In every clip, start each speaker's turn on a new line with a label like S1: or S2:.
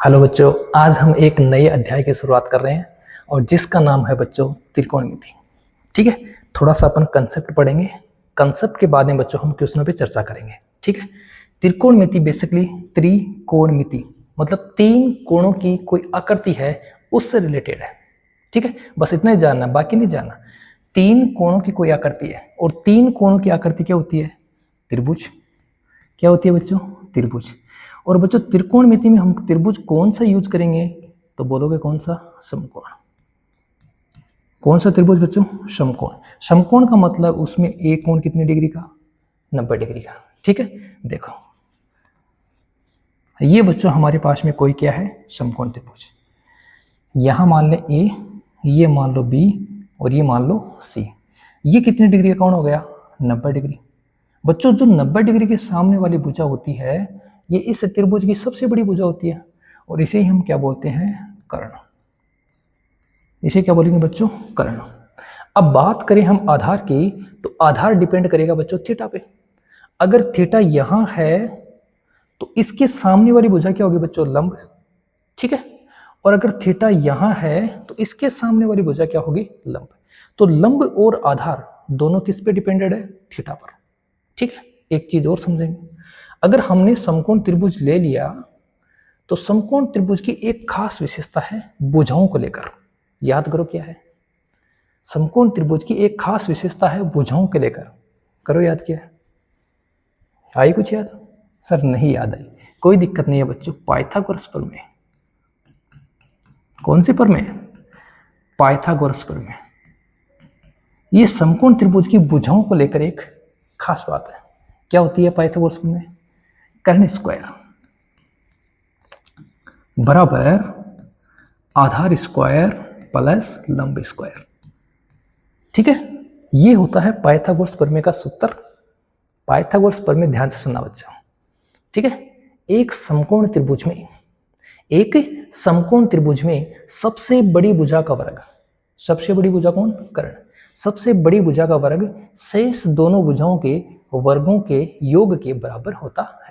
S1: Hello बच्चों, आज हम एक नए अध्याय की शुरुआत कर रहे हैं और जिसका नाम है बच्चों त्रिकोणमिति। ठीक है, थोड़ा सा अपन कंसेप्ट पढ़ेंगे। कंसेप्ट के बाद में बच्चों हम क्वेश्चनों पे चर्चा करेंगे। ठीक है, त्रिकोणमिति बेसिकली त्रिकोणमिति मतलब तीन कोणों की कोई आकृति है उससे रिलेटेड है। ठीक है, बस इतना ही जानना, बाकी नहीं जानना। तीन कोणों की कोई आकृति है और तीन कोणों की आकृति क्या होती है? त्रिभुज। क्या होती है बच्चों? त्रिभुज। और बच्चों त्रिकोणमिति में हम त्रिभुज कौन सा यूज करेंगे? तो बोलोगे कौन सा? समकोण। कौन सा त्रिभुज बच्चों? समकोण। समकोण का मतलब उसमें एक कोण कितनी डिग्री का? 90 डिग्री का। ठीक है, देखो ये बच्चों हमारे पास में कोई क्या है? समकोण त्रिभुज। यहां मान ले ए, ये मान लो बी और ये मान लो सी। ये कितनी डिग्री का कोण हो गया? 90 डिग्री। बच्चों जो 90 डिग्री के सामने वाली भुजा होती है ये इस त्रिभुज की सबसे बड़ी भुजा होती है और इसे ही हम क्या बोलते हैं? कर्ण। इसे क्या बोलेंगे बच्चों? कर्ण। अब बात करें हम आधार की, तो आधार डिपेंड करेगा बच्चों थीटा पे। अगर थीटा यहां है तो इसके सामने वाली भुजा क्या होगी बच्चों? लंब। ठीक है, और अगर थीटा यहां है तो इसके सामने वाली भुजा क्या होगी? लंब। तो लंब और आधार दोनों किस पे डिपेंडेड है? थीटा पर। ठीक है, एक चीज और समझेंगे। अगर हमने समकोण त्रिभुज ले लिया तो समकोण त्रिभुज की एक खास विशेषता है भुजाओं को लेकर। याद करो क्या है? समकोण त्रिभुज की एक खास विशेषता है भुजाओं को लेकर। करो याद, क्या है? आई कुछ याद? सर नहीं याद आई, कोई दिक्कत नहीं है बच्चों। पाइथागोरस प्रमेय। कौन सी प्रमेय? पाइथागोरस प्रमेय। ये समकोण त्रिभुज की भुजाओं को लेकर एक खास बात है। क्या होती है पाइथागोरस प्रमेय? कर्ण स्क्वायर बराबर आधार स्क्वायर प्लस लंब स्क्वायर। ठीक है, ये होता है पाइथागोरस प्रमेय का सूत्र। पाइथागोरस प्रमेय ध्यान से सुनना बच्चों। ठीक है, एक समकोण त्रिभुज में सबसे बड़ी भुजा का वर्ग, सबसे बड़ी भुजा कौन? कर्ण। सबसे बड़ी भुजा का वर्ग शेष दोनों भुजाओं के वर्गों के योग के बराबर होता है।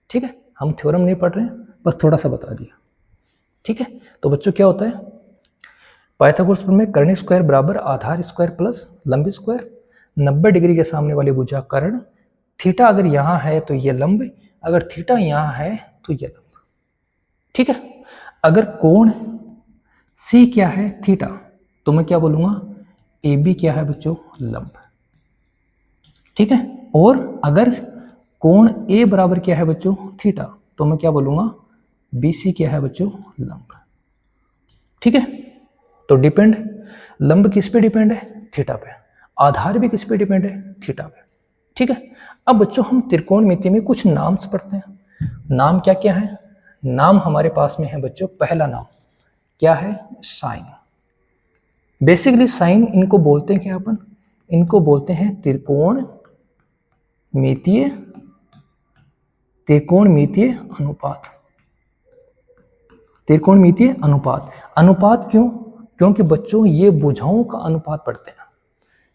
S1: ठीक है, हम थ्योरम नहीं पढ़ रहे हैं, बस थोड़ा सा बता दिया। ठीक है, तो बच्चों क्या होता है पाइथागोरस प्रमेय? कर्ण स्क्वायर बराबर आधार स्क्वायर प्लस लंब स्क्वायर। 90 डिग्री के सामने वाली भुजा कर्ण। थीटा अगर यहाँ है तो ये लंब, अगर थीटा यहाँ है तो ये लंब। ठीक है, अगर कोण सी क्या है? थीटा, तो मैं क्या बोलूंगा? ए बी क्या है बच्चों? लंब। ठीक है, और अगर कोण ए बराबर क्या है बच्चों? थीटा, तो मैं क्या बोलूंगा? बी सी क्या है बच्चों? लंब। ठीक है, तो डिपेंड, लंब किस पे डिपेंड है? थीटा पे। आधार भी किस पे डिपेंड है? थीटा पे। ठीक है, अब बच्चों हम त्रिकोणमिति में कुछ नाम्स पढ़ते हैं। नाम क्या क्या है? नाम हमारे पास में है बच्चों, पहला नाम क्या है? साइन। बेसिकली साइन इनको बोलते हैं क्या अपन? इनको बोलते हैं त्रिकोणमितीय अनुपात। त्रिकोणमितीय अनुपात। अनुपात क्यों? क्योंकि बच्चों ये भुजाओं का अनुपात पढ़ते हैं।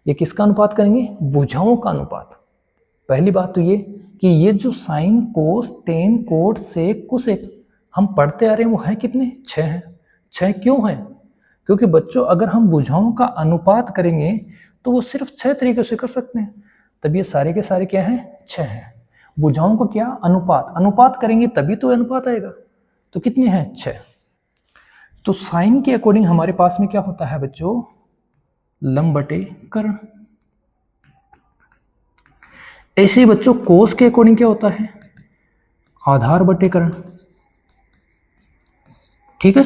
S1: ये किसका अनुपात करेंगे? भुजाओं का अनुपात। पहली बात तो ये कि ये जो sine cos tan cot sec cosec हम पढ़ते आ रहे हैं वो है कितने? 6 हैं। 6 क्यों है? क्योंकि बच्चों अगर हम भुजाओं का अनुपात करेंगे तो वो सिर्फ 6 तरीके से कर सकते हैं, तब ये सारे के सारे क्या हैं? 6 हैं। भुजाओं को क्या? अनुपात करेंगे तभी तो अनुपात आएगा। तो कितने हैं? 6। तो साइन के अकॉर्डिंग हमारे पास में क्या होता है बच्चों? लंब बटे कर्ण। ऐसे ही बच्चों कोस के अकॉर्डिंग क्या होता है? आधार बटे कर्ण। ठीक है,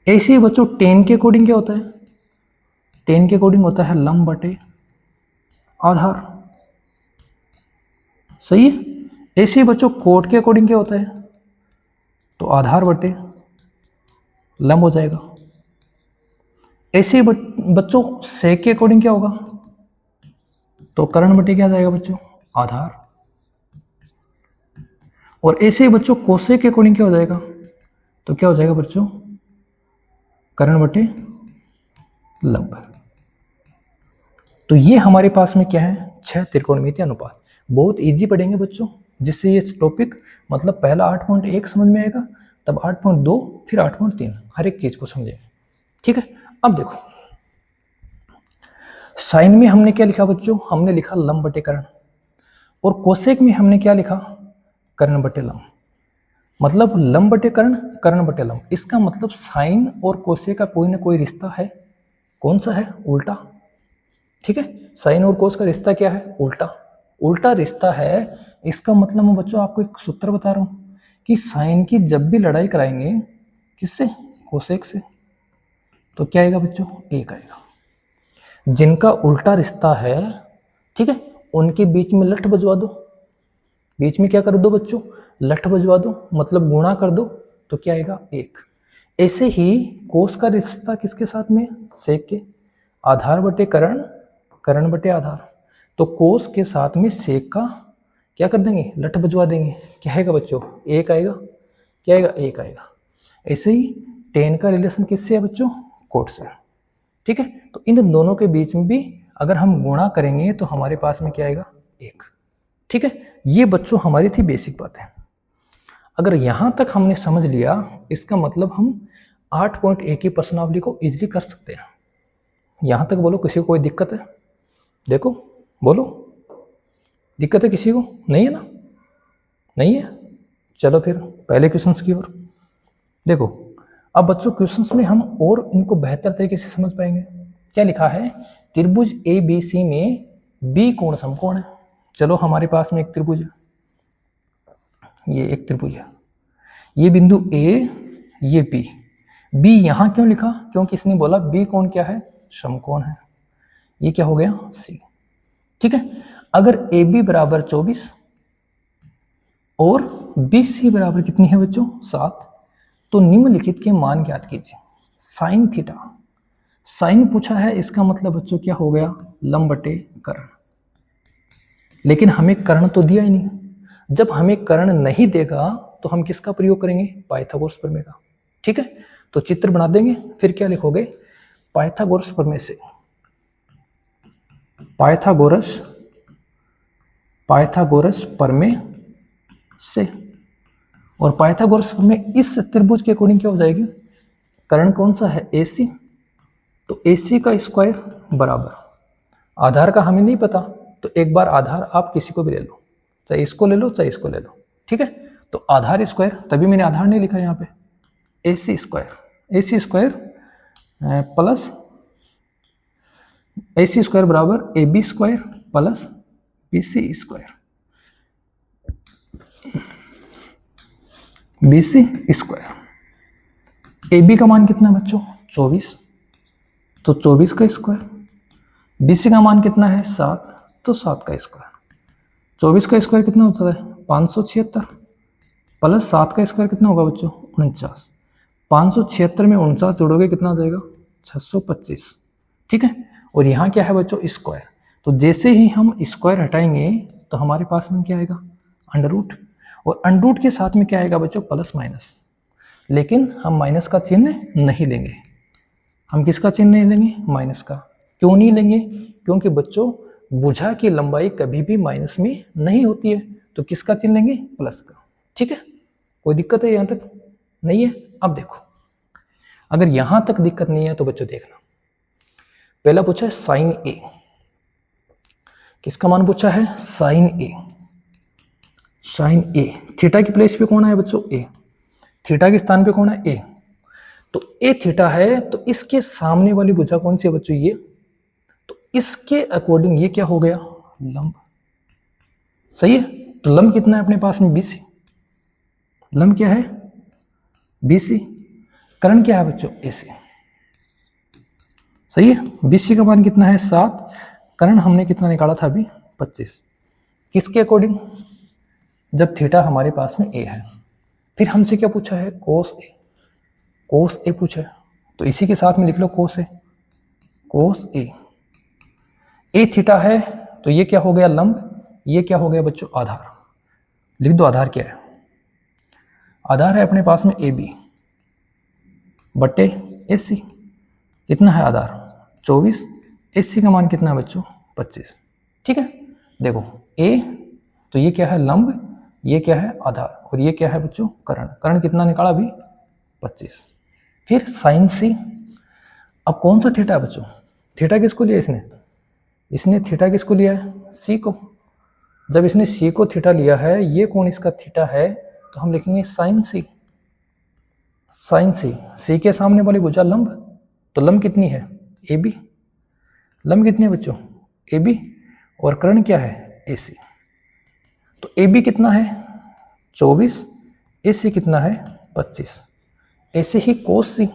S1: ऐसे ही बच्चों टेन के अकॉर्डिंग क्या होता है? टेन के अकॉर्डिंग होता है लंब बटे आधार। सही है। ऐसे ही बच्चों कोट के अकॉर्डिंग क्या होता है? तो आधार बटे लंब हो जाएगा। ऐसे ही बच्चों सेक के अकॉर्डिंग क्या होगा? तो कर्ण बटे क्या जाएगा बच्चों? आधार। और ऐसे ही बच्चों कोसेक के अकॉर्डिंग क्या हो जाएगा? तो क्या हो जाएगा बच्चों? कर्ण बटे लंब। तो ये हमारे पास में क्या है? 6 त्रिकोणमितीय अनुपात। बहुत इजी पढ़ेंगे बच्चों, जिससे ये टॉपिक मतलब पहला 8.1 समझ में आएगा, तब 8.2 फिर 8.3, हर एक चीज को समझेंगे। ठीक है, अब देखो साइन में हमने क्या लिखा बच्चों, हमने लिखा लंब बटे कर्ण, और कोसेक में हमने क्या लिखा, कर्ण बटे लंब। मतलब लंब बटे कर्ण, कर्ण बटे लंब। इसका मतलब साइन और कोसेक का कोई ना कोई रिश्ता है। कौन सा है, उल्टा। ठीक है, साइन और कोस का रिश्ता क्या है, उल्टा। उल्टा रिश्ता है। इसका मतलब मैं बच्चों आपको एक सूत्र बता रहा हूं कि साइन की जब भी लड़ाई कराएंगे किससे, कोसेक से, तो क्या आएगा बच्चों, 1 आएगा। जिनका उल्टा रिश्ता है, ठीक है, उनके बीच में लठ बजवा दो। बीच में क्या कर दो बच्चों, लठ बजवा दो, मतलब गुणा कर दो, तो क्या आएगा, 1। ऐसे ही कोस का रिश्ता किसके साथ में, सेक के। आधार बटे कर्ण, कर्ण बटे आधार। तो कोस के साथ में सेक का क्या कर देंगे, लठ बजवा देंगे। क्या आएगा बच्चों, 1 आएगा। क्या आएगा, 1 आएगा। ऐसे ही टेन का रिलेशन किससे है बच्चों, कोट से। ठीक है, तो इन दोनों के बीच में भी अगर हम गुणा करेंगे तो हमारे पास में क्या आएगा, 1। ठीक है, ये बच्चों हमारी थी बेसिक बातें। अगर यहां तक हमने समझ लिया, इसका मतलब हम 8.1 की प्रश्नावली को इजीली कर सकते हैं। यहां तक बोलो, किसी को कोई दिक्कत है, देखो बोलो, दिक्कत है किसी को, नहीं है ना, नहीं है। चलो फिर पहले क्वेश्चंस की ओर देखो। अब बच्चों क्वेश्चंस में हम और इनको बेहतर तरीके से समझ पाएंगे। क्या लिखा है, त्रिभुज ए बी सी में बी कोण समकोण है। चलो हमारे पास में एक त्रिभुज है, ये एक त्रिभुज है, ये बिंदु ए, ये बी। बी यहां क्यों लिखा, क्योंकि इसने बोला बी कोण क्या है, समकोण है। ये क्या हो गया, सी। ठीक है, अगर ए बी बराबर 24 और बी सी बराबर कितनी है बच्चों, 7, तो निम्नलिखित के मान ज्ञात कीजिए। साइन थीटा, साइन पूछा है, इसका मतलब बच्चों क्या हो गया, लंब बटे कर्ण। लेकिन हमें कर्ण तो दिया ही नहीं। जब हमें कर्ण नहीं देगा तो हम किसका प्रयोग करेंगे, पाइथागोरस प्रमेय का। ठीक है, तो चित्र बना देंगे, फिर क्या लिखोगे, पाइथागोरस प्रमेय से, पाइथागोरस, पाइथागोरस प्रमेय से। और पाइथागोरस प्रमेय इस त्रिभुज के अकॉर्डिंग क्या हो जाएगी, कर्ण कौन सा है, AC, तो AC का स्क्वायर बराबर, आधार का हमें नहीं पता, तो एक बार आधार आप किसी को भी ले लो, चाहे इसको ले लो चाहे इसको ले लो। ठीक है, तो आधार स्क्वायर, तभी मैंने आधार नहीं लिखा यहाँ पे, AC square, AC square plus AC square बराबर AB square plus BC square, BC square. AB का मान कितना है बच्चों, 24, तो 24 का स्क्वायर। BC का मान कितना है, 7, तो 7 का स्क्वायर। 24 का स्क्वायर कितना होता है, 576, प्लस 7 का स्क्वायर कितना होगा बच्चों, 49। 576 में 49 जोड़ोगे कितना आ जाएगा, 625। ठीक है, और यहाँ क्या है बच्चों, स्क्वायर। तो जैसे ही हम स्क्वायर हटाएंगे तो हमारे पास में क्या आएगा, अंडर रूट। और अंडर रूट के साथ में क्या आएगा बच्चों, प्लस माइनस। लेकिन हम माइनस का चिन्ह नहीं लेंगे। हम किसका चिन्ह नहीं लेंगे, माइनस का। क्यों नहीं लेंगे, क्योंकि बच्चों भुजा की लंबाई कभी भी माइनस में नहीं होती है, तो किसका चिन्ह लेंगे, प्लस का। ठीक है, कोई दिक्कत है यहाँ तक, नहीं है। अब देखो, अगर यहां तक दिक्कत नहीं है तो बच्चों देखना, पहला पूछा है साइन ए, किसका मान पूछा है, साइन ए। साइन ए, थीटा की प्लेस पे कौन है बच्चों, ए। थीटा के स्थान पे कौन है, ए। तो ए थीटा है, तो इसके सामने वाली भुजा कौन सी है बच्चों, ये। तो इसके अकॉर्डिंग ये क्या हो गया, लंब। सही है, तो लंब कितना है अपने पास में, BC। लंब क्या है, BC। कर्ण क्या है बच्चों, AC। सही है, BC का मान कितना है, 7। कर्ण हमने कितना निकाला था अभी, 25। किसके अकॉर्डिंग, जब थीटा हमारे पास में A है। फिर हमसे क्या पूछा है, कोस A। कोस A पूछा है, तो इसी के साथ में लिख लो कोस A। Cos A, A theta है, तो ये क्या हो गया, लंब। ये क्या हो गया बच्चों, आधार। लिख दो आधार क्या है, आधार है अपने पास में AB बटे AC। कितना है आधार, 24। AC का मान कितना है बच्चों, 25। ठीक है, देखो A, तो ये क्या है, लंब। ये क्या है आधार, और ये क्या है बच्चों कर्ण। कर्ण कितना निकाला अभी 25। फिर साइन सी। अब कौन सा थीटा है बच्चों, थीटा किसको लिया इसने, इसने थीटा किसको लिया है सी को। जब इसने सी को थीटा लिया है, ये कौन इसका थीटा है, तो हम लिखेंगे साइन सी। साइन सी, सी के सामने वाली भुजा लंब, तो लंब कितनी है ए बी। लंब कितनी है बच्चों ए बी, और कर्ण क्या है ए सी। तो ए बी कितना है 24, ए सी कितना है 25। ऐसे ही कोस सी,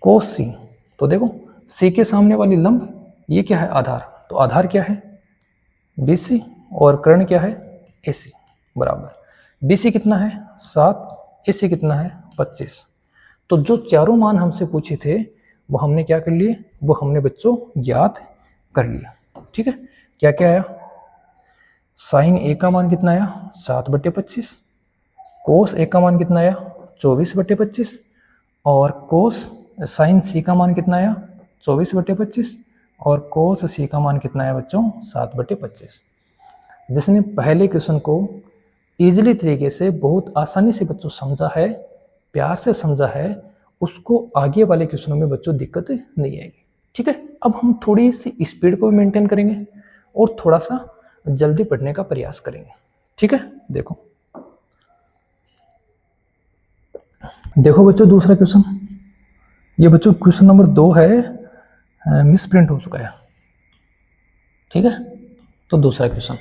S1: कोस सी, तो देखो सी के सामने वाली लंब ये क्या है आधार, तो आधार क्या है बी सी, और कर्ण क्या है ए सी बराबर। बी सी कितना है 7, ए सी कितना है 25। तो जो चारों मान हमसे पूछे थे वो हमने क्या कर लिए, वो हमने बच्चों ज्ञात कर लिया। ठीक है, क्या क्या आया, साइन ए का मान कितना आया 7/25, कोस ए का मान कितना आया 24/25, और कोस साइन सी का मान कितना आया 24/25, और कोस सी का मान कितना आया बच्चों 7/25। जिसने पहले क्वेश्चन को इजीली तरीके से बहुत आसानी से बच्चों समझा है, प्यार से समझा है, उसको आगे वाले क्वेश्चनों में बच्चों दिक्कत नहीं आएगी। ठीक है, अब हम थोड़ी सी स्पीड को भी मेंटेन करेंगे और थोड़ा सा जल्दी पढ़ने का प्रयास करेंगे। ठीक है, देखो देखो बच्चों दूसरा क्वेश्चन, ये बच्चों क्वेश्चन नंबर 2 है, मिस प्रिंट हो चुका है। ठीक है, तो दूसरा क्वेश्चन,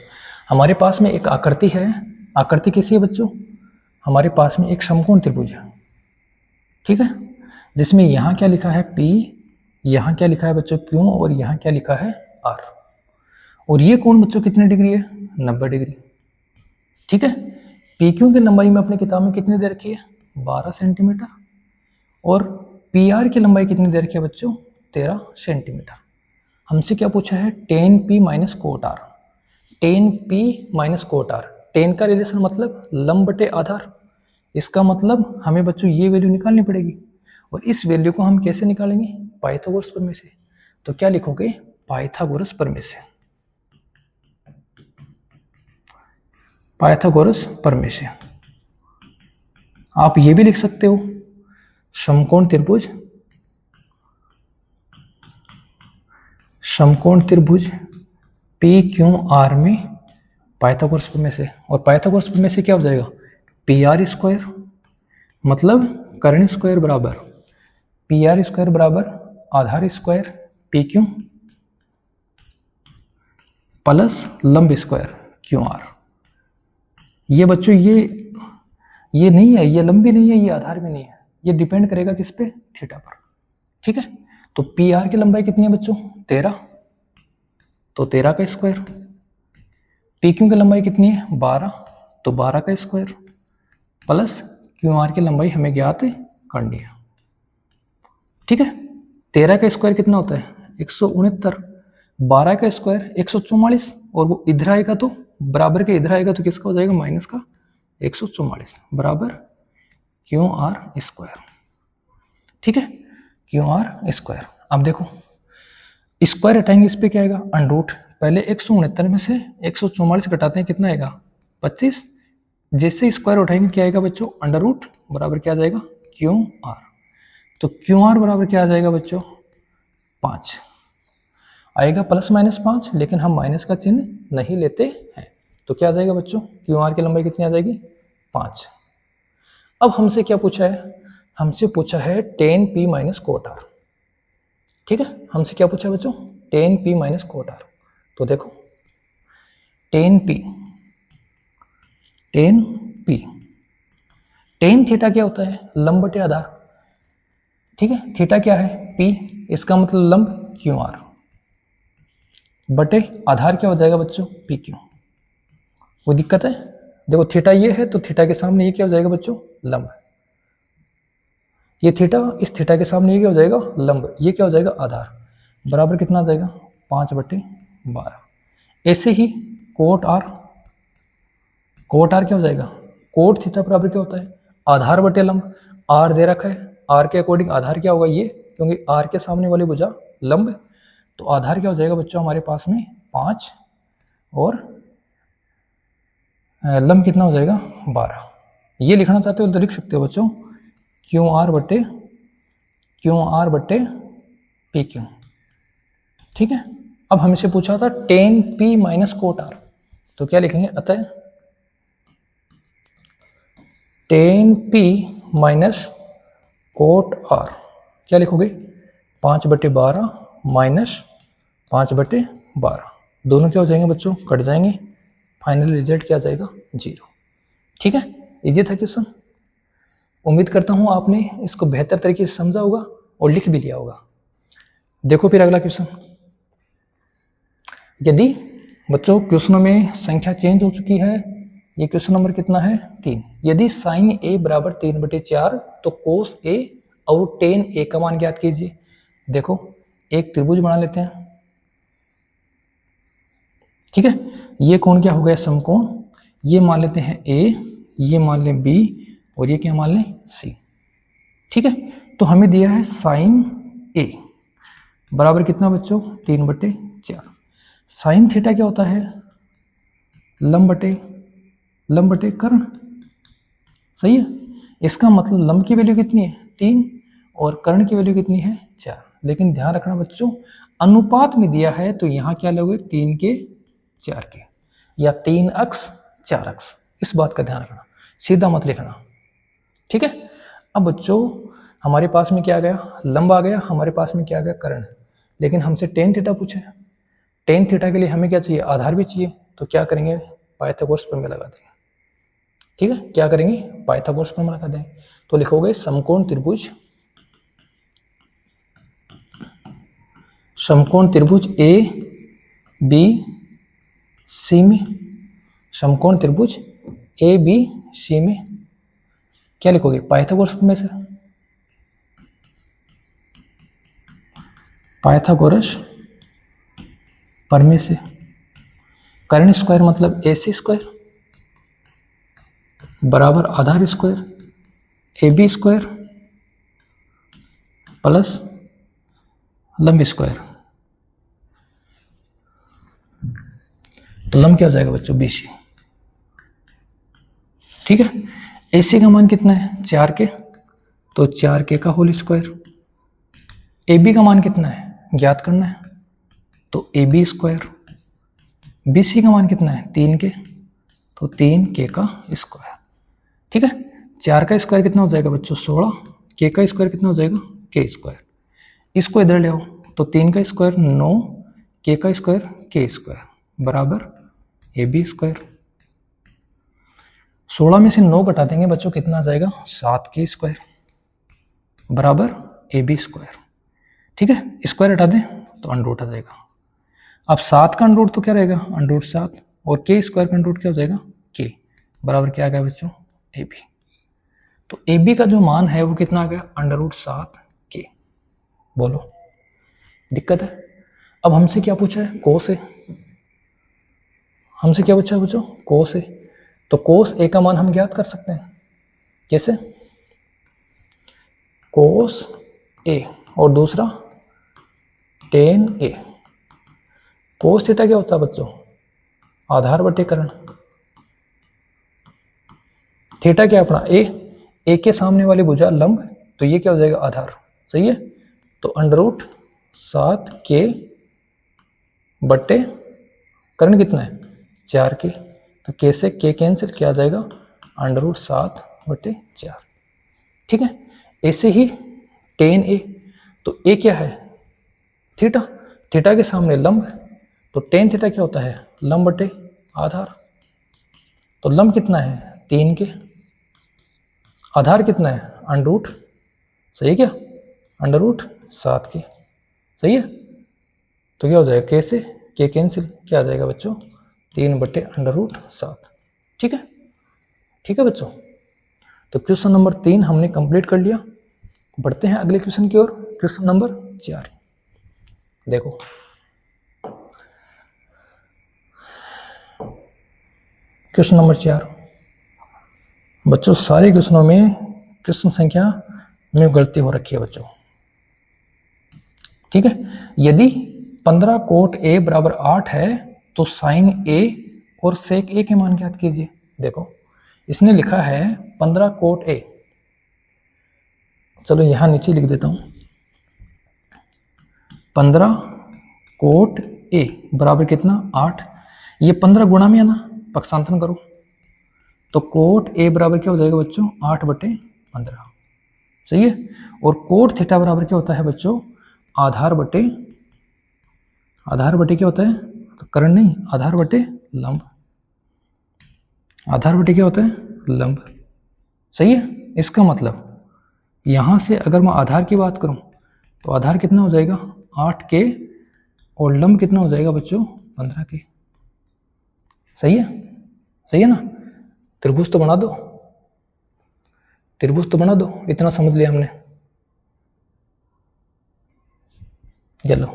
S1: हमारे पास में एक आकृति है। आकृति कैसी है बच्चों, हमारे पास में एक समकोण त्रिभुज है। ठीक है, जिसमें यहाँ क्या लिखा है P, यहाँ क्या लिखा है बच्चों Q, और यहाँ क्या लिखा है R। और ये कोण बच्चों कितने डिग्री है 90 डिग्री। ठीक है, PQ की लंबाई में अपनी किताब में कितनी दे रखी है 12 सेंटीमीटर, और PR की लंबाई कितनी दे रखी है बच्चों 13 सेंटीमीटर। हमसे क्या पूछा है tan P minus coat R। tan P minus coat R, tan का रिलेशन मतलब लंब बटे आधार। इसका मतलब हमें बच्चों ये वैल्यू निकालनी पड़ेगी, और इस वैल्यू को हम कैसे निकालेंगे पाइथागोरस प्रमेय से। तो क्या लिखोगे पाइथागोरस प्रमेय से, पाइथागोरस प्रमेय से। आप ये भी लिख सकते हो समकोण त्रिभुज, समकोण त्रिभुज पी क्यू आर में पाइथागोरस प्रमेय से। और पाइथागोरस प्रमेय से क्या हो जाएगा पी आर स्क्वायर, मतलब कर्ण स्क्वायर बराबर पी आर स्क्वायर बराबर आधार स्क्वायर पी क्यू प्लस लंब स्क्वायर क्यू आर। ये बच्चों ये नहीं है, ये लंबी नहीं है, ये आधार भी नहीं है, ये डिपेंड करेगा किस पे थीटा पर। ठीक है, तो पी आर की लंबाई कितनी है बच्चों 13, तो 13 का स्क्वायर। पी क्यू की लंबाई कितनी है 12, तो 12 का स्क्वायर, प्लस क्यू आर की लंबाई हमें ज्ञात करनी है। ठीक है, 13 का स्क्वायर कितना होता है 169, 12 का स्क्वायर 144, और वो इधर आएगा तो बराबर के इधर आएगा तो किसका हो जाएगा माइनस का 144 बराबर क्यू आर स्क्वायर। ठीक है, क्यू आर स्क्वायर। अब देखो स्क्वायर हटाएंगे इस पे क्या आएगा अंडरूट, पहले 169 में से 144 घटाते हैं कितना आएगा 25, जैसे स्क्वायर उठाएंगे क्या आएगा बच्चों अंडर रूट बराबर क्या आ जाएगा क्यू आर। तो क्यू आर बराबर क्या आ जाएगा बच्चों 5 आएगा, प्लस माइनस 5, लेकिन हम माइनस का चिन्ह नहीं लेते हैं। तो क्या आ जाएगा बच्चों क्यू आर की लंबाई कितनी आ जाएगी 5। अब हमसे क्या पूछा है, हमसे पूछा है tan p minus cot R. ठीक है, हमसे क्या पूछा है बच्चों tan p minus cot R. तो देखो tan p, tan थीटा क्या होता है लंब बटे आधार। ठीक है, थीटा क्या है p, इसका मतलब लंब क्यू आर बटे आधार क्या हो जाएगा बच्चों पी क्यू। कोई दिक्कत है, देखो थीटा ये है तो थीटा के सामने ये क्या हो जाएगा बच्चों लंब, ये थीटा इस थीटा के सामने ये क्या हो जाएगा लंब, ये क्या हो जाएगा आधार, बराबर कितना आ जाएगा 5/12। ऐसे ही कोट आर, कोट आर क्या हो जाएगा कोट थीटा बराबर क्या होता है आधार बटे लंब, आर दे रखा है, आर के अकॉर्डिंग आधार क्या होगा ये, क्योंकि आर के सामने वाली भुजा लंब, तो आधार क्या हो जाएगा बच्चों हमारे पास में 5 और लंब कितना हो जाएगा 12। ये लिखना चाहते हो तो लिख सकते हो बच्चों, क्यू आर बट्टे पी क्यू। ठीक है। अब हमसे पूछा था tan P minus cot R, तो क्या लिखेंगे, अतः tan P minus cot R क्या लिखोगे, 5/12 माइनस 5/12, दोनों क्या हो जाएंगे बच्चों, कट जाएंगे, फाइनल रिजल्ट क्या आ जाएगा, 0। ठीक है, इजी था क्वेश्चन। उम्मीद करता हूँ आपने इसको बेहतर तरीके से समझा होगा और लिख भी लिया होगा। देखो फिर अगला क्वेश्चन। यदि बच्चों क्वेश्चनों में संख्या चेंज हो चुकी है, ये क्वेश्चन नंबर कितना है, 3। यदि साइन ए बराबर 3/4 तो कोस ए और टेन ए का मान ज्ञात कीजिए। देखो एक त्रिभुज बना लेते हैं। ठीक है, ये कोण क्या हो गया, समकोण। ये मान लेते हैं ए, ये मान लें बी और ये क्या मान लें, सी। ठीक है, तो हमें दिया है साइन ए बराबर कितना बच्चों, 3/4। साइन थीटा क्या होता है, लंब बटे कर्ण। सही है, इसका मतलब लंब की वैल्यू कितनी है, 3 और कर्ण की वैल्यू कितनी है, 4। लेकिन ध्यान रखना बच्चों, अनुपात में दिया है तो यहाँ क्या लोगे, 3 के 4 के, या 3 अक्ष 4 अक्ष, इस बात का ध्यान रखना, सीधा मत लिखना। ठीक है। अब बच्चों हमारे पास में क्या आ गया, लंब आ गया, हमारे पास में क्या आ गया, कर्ण। लेकिन हमसे टेन थीटा पूछा है, टेन थीटा के लिए हमें क्या चाहिए, आधार भी चाहिए। तो क्या करेंगे, पाइथागोरस प्रमेय लगा देंगे। ठीक है, क्या करेंगे, पाइथागोरस प्रमेय लगा देंगे। तो लिखोगे समकोण त्रिभुज ए बी सी में, समकोण त्रिभुज ए बी सी में क्या लिखोगे, पाइथागोरस प्रमेय से, पाइथागोरस प्रमेय से। कर्ण स्क्वायर मतलब AC स्क्वायर बराबर आधार स्क्वायर AB स्क्वायर प्लस लंब स्क्वायर। तो लंब क्या हो जाएगा बच्चों, BC। ठीक है, AC का मान कितना है, 4 के, तो 4 के का होल स्क्वायर। AB का मान कितना है, ज्ञात करना है, तो AB स्क्वायर। BC का मान कितना है, 3 के, तो 3 के का स्क्वायर। ठीक है, 4 का स्क्वायर कितना हो जाएगा बच्चों, 16। के का स्क्वायर कितना हो जाएगा, के स्क्वायर। इसको इधर ले आओ, तो 3 का स्क्वायर 9, के का स्क्वायर के स्क्वायर बराबर AB स्क्वायर। 16 में से 9 घटा देंगे बच्चों, कितना आ जाएगा, 7 के स्क्वायर बराबर AB स्क्वायर। ठीक है, स्क्वायर हटा दें तो अंडर रूट आ जाएगा। अब 7 का अंडर रूट तो क्या रहेगा, अंडर रूट 7, और के स्क्वायर का अंडर रूट क्या हो जाएगा, के बराबर क्या आ गया बच्चों, AB। तो AB का जो मान है वो कितना आ गया, अंडर रूट 7 के। बोलो दिक्कत है। अब हमसे क्या पूछा है, कोस ए। हमसे क्या पूछा है बच्चों, कोस ए। तो कोस ए का मान हम ज्ञात कर सकते हैं, कैसे, कोस ए और दूसरा टेन ए। कोस थीटा क्या होता है बच्चों, आधार बटे कर्ण। थीटा क्या अपना ए के सामने वाली भुजा लंब, तो ये क्या हो जाएगा, आधार। सही है, तो अंडर रूट 7 के बटे कर्ण कितना है, 4 के, तो के से के कैंसिल, क्या आ जाएगा, अंडर रूट 7/4। ठीक है, ऐसे ही टेन ए, तो ए क्या है, थीटा, थीटा के सामने लंब है, तो टेन थीटा क्या होता है, लंब बटे आधार। तो लंब कितना है, 3 के, आधार कितना है, अंडर रूट, सही है क्या, अंडर रूट 7 के। सही है, तो क्या हो जाएगा, के से के कैंसिल, क्या आ जाएगा बच्चों, 3/√7। ठीक है, ठीक है बच्चों। तो क्वेश्चन नंबर 3 हमने कंप्लीट कर लिया। बढ़ते हैं अगले क्वेश्चन की ओर, क्वेश्चन नंबर 4। देखो क्वेश्चन नंबर 4 बच्चों, सारे क्वेश्चनों में क्वेश्चन संख्या में गलती हो रखी है बच्चों। ठीक है, यदि 15 कोट ए बराबर 8 है तो साइन ए और सेक ए के मान ज्ञात कीजिए। देखो इसने लिखा है 15 कोट ए, चलो यहाँ नीचे लिख देता हूँ 15 कोट ए बराबर कितना 8। ये 15 गुणा में है ना, पक्षांतरण करो तो कोट ए बराबर क्या हो जाएगा बच्चों 8/15, सही है। और कोट थीटा बराबर क्या होता है बच्चों आधार बटे क्या होता है तो कर्ण नहीं, आधार बटे लंब, आधार बटे क्या होता है लंब, सही है। इसका मतलब यहाँ से अगर मैं आधार की बात करूँ तो आधार कितना हो जाएगा 8K और लंब कितना हो जाएगा बच्चों 15K, सही है, सही है ना। त्रिभुज तो बना दो, त्रिभुज तो बना दो, इतना समझ लिया हमने। चलो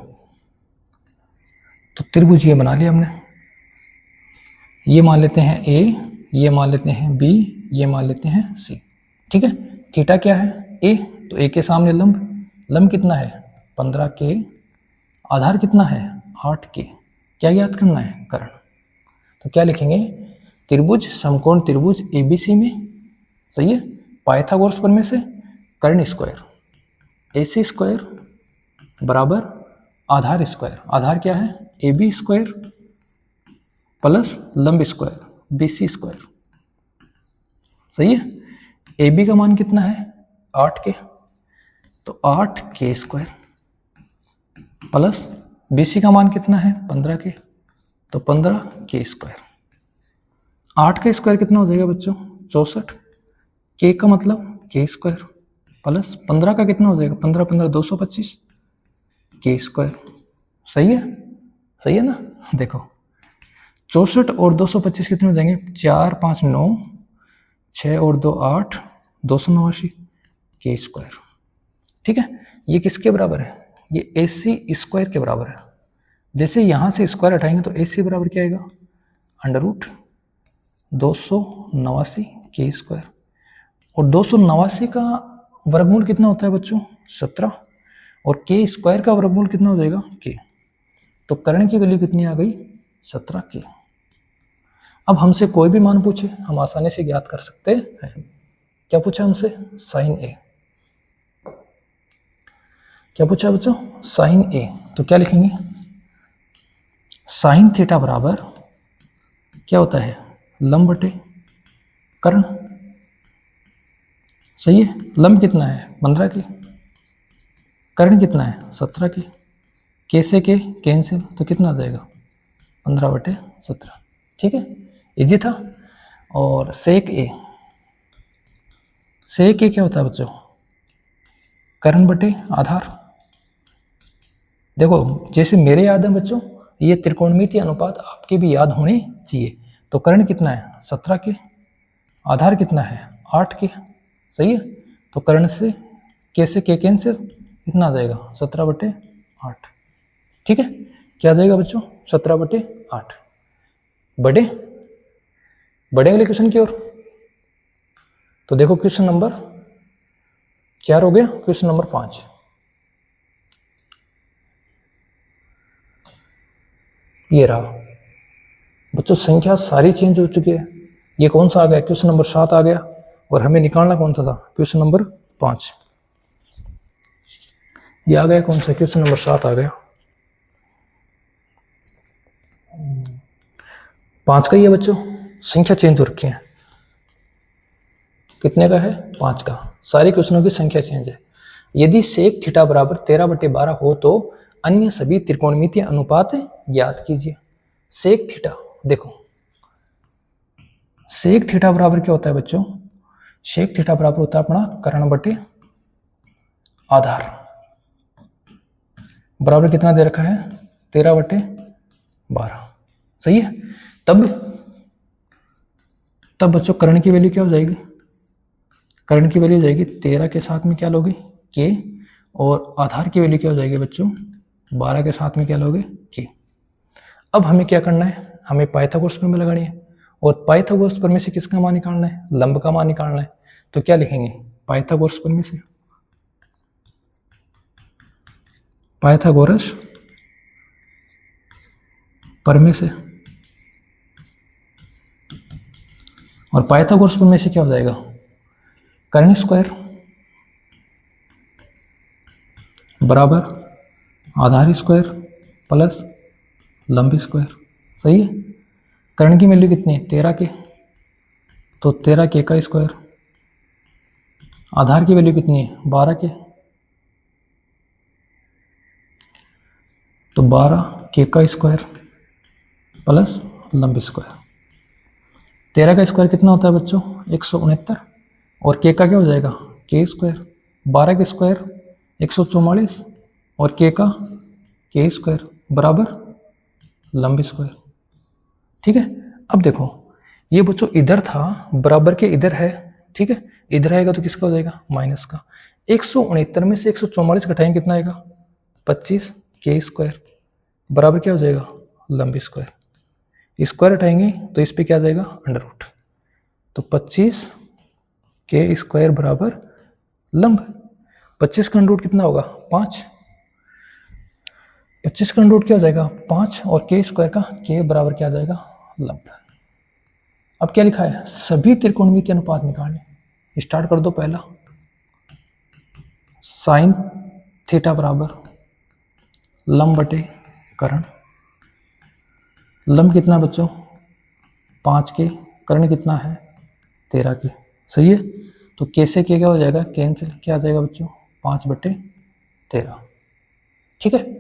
S1: तो त्रिभुज ये बना लिया हमने, ये मान लेते हैं A, ये मान लेते हैं B, ये मान लेते हैं C, ठीक है। थीटा क्या है A, तो A के सामने लंब कितना है 15K, आधार कितना है 8K, क्या याद करना है कर्ण। तो क्या लिखेंगे त्रिभुज समकोण त्रिभुज ABC में, सही है, पाइथागोरस प्रमेय से कर्ण स्क्वायर AC स्क्वायर बराबर आधार स्क्वायर, आधार क्या है AB स्क्वायर प्लस लंब स्क्वायर BC स्क्वायर, सही है। AB का मान कितना है 8K, तो 8K स्क्वायर प्लस BC का मान कितना है 15K, तो 15K स्क्वायर। 8K स्क्वायर कितना हो जाएगा बच्चों 64, K का मतलब K स्क्वायर प्लस 15 का कितना हो जाएगा 15 15 225 K स्क्वायर, सही है, सही है ना। देखो 64 और 225 कितने हो जाएंगे 4 5 9, 6 और 2 8, 289 K स्क्वायर, ठीक है। ये किसके बराबर है, ये AC स्क्वायर के बराबर है। जैसे यहाँ से स्क्वायर हटाएंगे तो AC बराबर क्या आएगा √289 K स्क्वायर, और 289 का वर्गमूल कितना होता है बच्चों 17, और K स्क्वायर का वर्गमूल कितना हो जाएगा K, तो कर्ण की वैल्यू कितनी आ गई 17K। अब हमसे कोई भी मान पूछे हम आसानी से ज्ञात कर सकते हैं। क्या पूछा हमसे साइन A, क्या पूछा बच्चों साइन A, तो क्या लिखेंगे साइन थीटा बराबर क्या होता है लंब बटे कर्ण, सही है। लंब कितना है 15K, कर्ण कितना है 17K, K से K कैंसिल तो कितना आ जाएगा 15/17, ठीक है, इजी था। और सेक A, सेक A क्या होता है बच्चों कर्ण बटे आधार। देखो जैसे मेरे याद है बच्चों ये त्रिकोणमितीय अनुपात आपके भी याद होने चाहिए। तो कर्ण कितना है 17K, आधार कितना है 8K, सही है। तो कर्ण से K से K कैंसिल कितना आ जाएगा 17/8, ठीक है। क्या आ जाएगा बच्चों 17/8। बढ़े अगले क्वेश्चन की ओर। तो देखो क्वेश्चन नंबर 4 हो गया, क्वेश्चन नंबर 5। ये रहा बच्चों, संख्या सारी चेंज हो चुकी है। ये कौन सा आ गया क्वेश्चन नंबर 7 आ गया, और हमें निकालना कौन सा था क्वेश्चन नंबर 5। ये आ गया कौन सा क्वेश्चन नंबर 7 आ गया 5 का ही है बच्चों। संख्या चेंज हो रखी है, कितने का है 5 का, सारे क्वेश्चनों की संख्या चेंज है। यदि सेक थीटा बराबर 13/12 हो तो अन्य सभी त्रिकोणमितीय अनुपात ज्ञात कीजिए। सेक थीटा, देखो सेक थीटा बराबर क्या होता है बच्चों, सेक थीटा बराबर होता है अपना कर्ण बटे आधार, बराबर कितना दे रखा है 13/12, सही है। तब बच्चों कर्ण की वैल्यू क्या हो जाएगी, कर्ण की वैल्यू हो जाएगी 13 के साथ में क्या लोगे K, और आधार की वैल्यू क्या हो जाएगी बच्चों 12 के साथ में क्या लोगे K। अब हमें क्या करना है, हमें पाइथागोरस प्रमेय लगानी है, और पाइथागोरस प्रमेय से किसका मान निकालना है, लंब का मान निकालना है। तो क्या लिखेंगे पाइथागोरस प्रमेय से, पाइथागोरस प्रमेय से और पाइथागोरस प्रमेय से क्या हो जाएगा, कर्ण स्क्वायर बराबर आधार स्क्वायर प्लस लंब स्क्वायर। सही है। कर्ण की वैल्यू कितनी है, 13 के, तो 13 के का स्क्वायर। आधार की वैल्यू कितनी है, 12 के, तो 12 के का स्क्वायर प्लस लंब स्क्वायर। 13 का स्क्वायर कितना होता है बच्चों, 169, और के का क्या हो जाएगा, के स्क्वायर। 12 के स्क्वायर 144 और के का के स्क्वायर बराबर लंब स्क्वायर। ठीक है। अब देखो ये बच्चों इधर था, बराबर के इधर है, ठीक है, इधर आएगा तो किसका हो जाएगा, माइनस का। 169 में से 144 घटाएंगे कितना आएगा, 25 के स्क्वायर बराबर क्या हो जाएगा, लंब स्क्वायर। स्क्वायर हटाएंगे तो इस पे क्या आ जाएगा, अंडर रूट, तो 25 के स्क्वायर बराबर लंब। 25 का अंडर रूट कितना होगा, 5। 25 का अंडर रूट क्या हो जाएगा, 5, और के स्क्वायर का के बराबर क्या आ जाएगा, लंब। अब क्या लिखा है, सभी त्रिकोणमितीय अनुपात निकालने। स्टार्ट कर दो। पहला साइन थीटा बराबर लंब बटे कर्ण। लंब कितना बच्चों, 5 के, कर्ण कितना है, 13 के। सही है। तो के से के क्या हो जाएगा, कैंसिल, क्या आ जाएगा बच्चों, 5/13। ठीक है।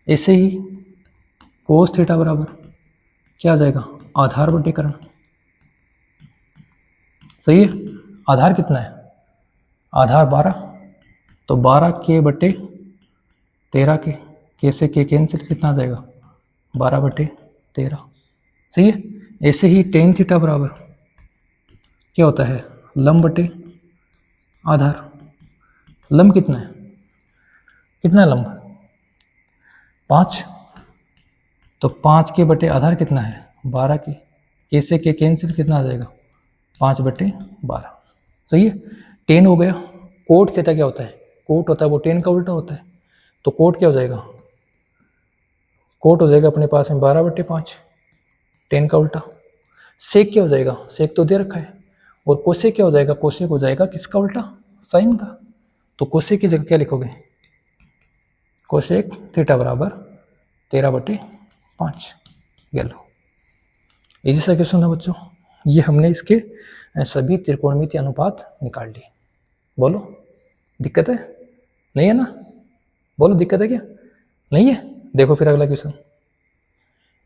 S1: ऐसे ही कोस थीटा बराबर क्या आ जाएगा, आधार बटे कर्ण। सही है। आधार कितना है, आधार 12, तो 12 के बटे 13 के से के कैंसिल, कितना आ जाएगा, 12/13। सही है। ऐसे ही टेन थीटा बराबर क्या होता है, लंब बटे आधार। लंब कितना है, कितना है लंब, 5, तो 5 के बटे आधार कितना है, 12 के से के कैंसिल, कितना आ जाएगा, 5/12। सही है। टेन हो गया। कोट थीटा क्या होता है, कोट होता है वो टेन का उल्टा होता है, तो कोट क्या हो जाएगा, कोट हो जाएगा अपने पास में 12/5, टेन का उल्टा। सेक क्या हो जाएगा, सेक तो दे रखा है, और कोसेक क्या हो जाएगा, कोसेक हो जाएगा किसका उल्टा, साइन का। तो कोसेक की जगह क्या लिखोगे, कोसेक थीटा बराबर 13/5। ये लो, इजी सा क्वेश्चन है बच्चों। ये हमने इसके सभी त्रिकोणमितीय अनुपात निकाल लिए। बोलो दिक्कत है, नहीं है ना, बोलो दिक्कत है क्या, नहीं है। देखो फिर अगला क्वेश्चन,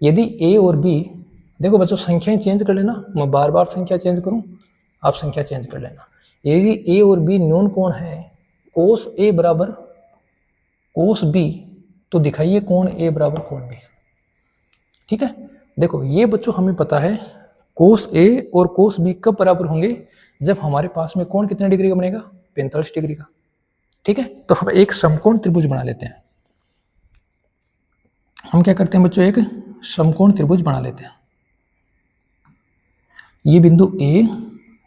S1: यदि ए और बी, देखो बच्चों संख्याएं चेंज कर लेना, मैं बार बार संख्या चेंज करूं, आप संख्या चेंज कर लेना। यदि ए और बी न्यून कोण है, कोस ए बराबर कोस बी, तो दिखाइए कोण ए बराबर कोण बी। ठीक है। देखो ये बच्चों हमें पता है कोस ए और कोस बी कब बराबर होंगे, जब हमारे पास में कोण कितने डिग्री का बनेगा, 45 डिग्री का। ठीक है। तो हम एक समकोण त्रिभुज बना लेते हैं। हम क्या करते हैं बच्चों, एक समकोण त्रिभुज बना लेते हैं। ये बिंदु ए,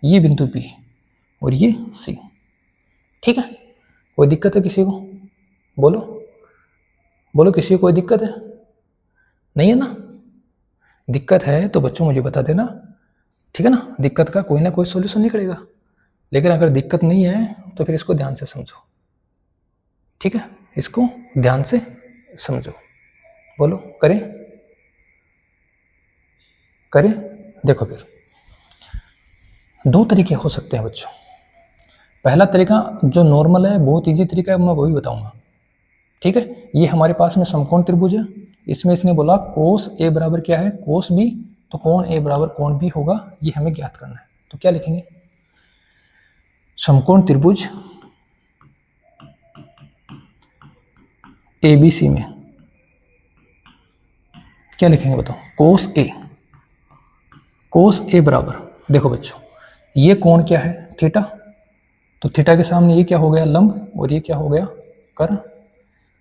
S1: ये बिंदु बी, और ये सी। ठीक है। कोई दिक्कत है किसी को, बोलो बोलो, किसी को कोई दिक्कत है, नहीं है ना। दिक्कत है तो बच्चों मुझे बता देना, ठीक है ना। दिक्कत का कोई ना कोई सॉल्यूशन निकलेगा, लेकिन अगर दिक्कत नहीं है तो फिर इसको ध्यान से समझो। ठीक है, इसको ध्यान से समझो। बोलो करें, करें। देखो फिर दो तरीके हो सकते हैं बच्चों। पहला तरीका जो नॉर्मल है, बहुत इजी तरीका है, मैं वही बताऊंगा। ठीक है। ये हमारे पास में समकोण त्रिभुज है, इसमें इसने बोला कोस ए बराबर क्या है, कोस बी, तो कोण ए बराबर कोण बी होगा, ये हमें ज्ञात करना है। तो क्या लिखेंगे, समकोण त्रिभुज एबीसी में क्या लिखेंगे बताओ, कोस ए। कोस ए बराबर, देखो बच्चों ये कोण क्या है, थीटा, तो थीटा के सामने ये क्या हो गया, लंब, और ये क्या हो गया, कर्ण।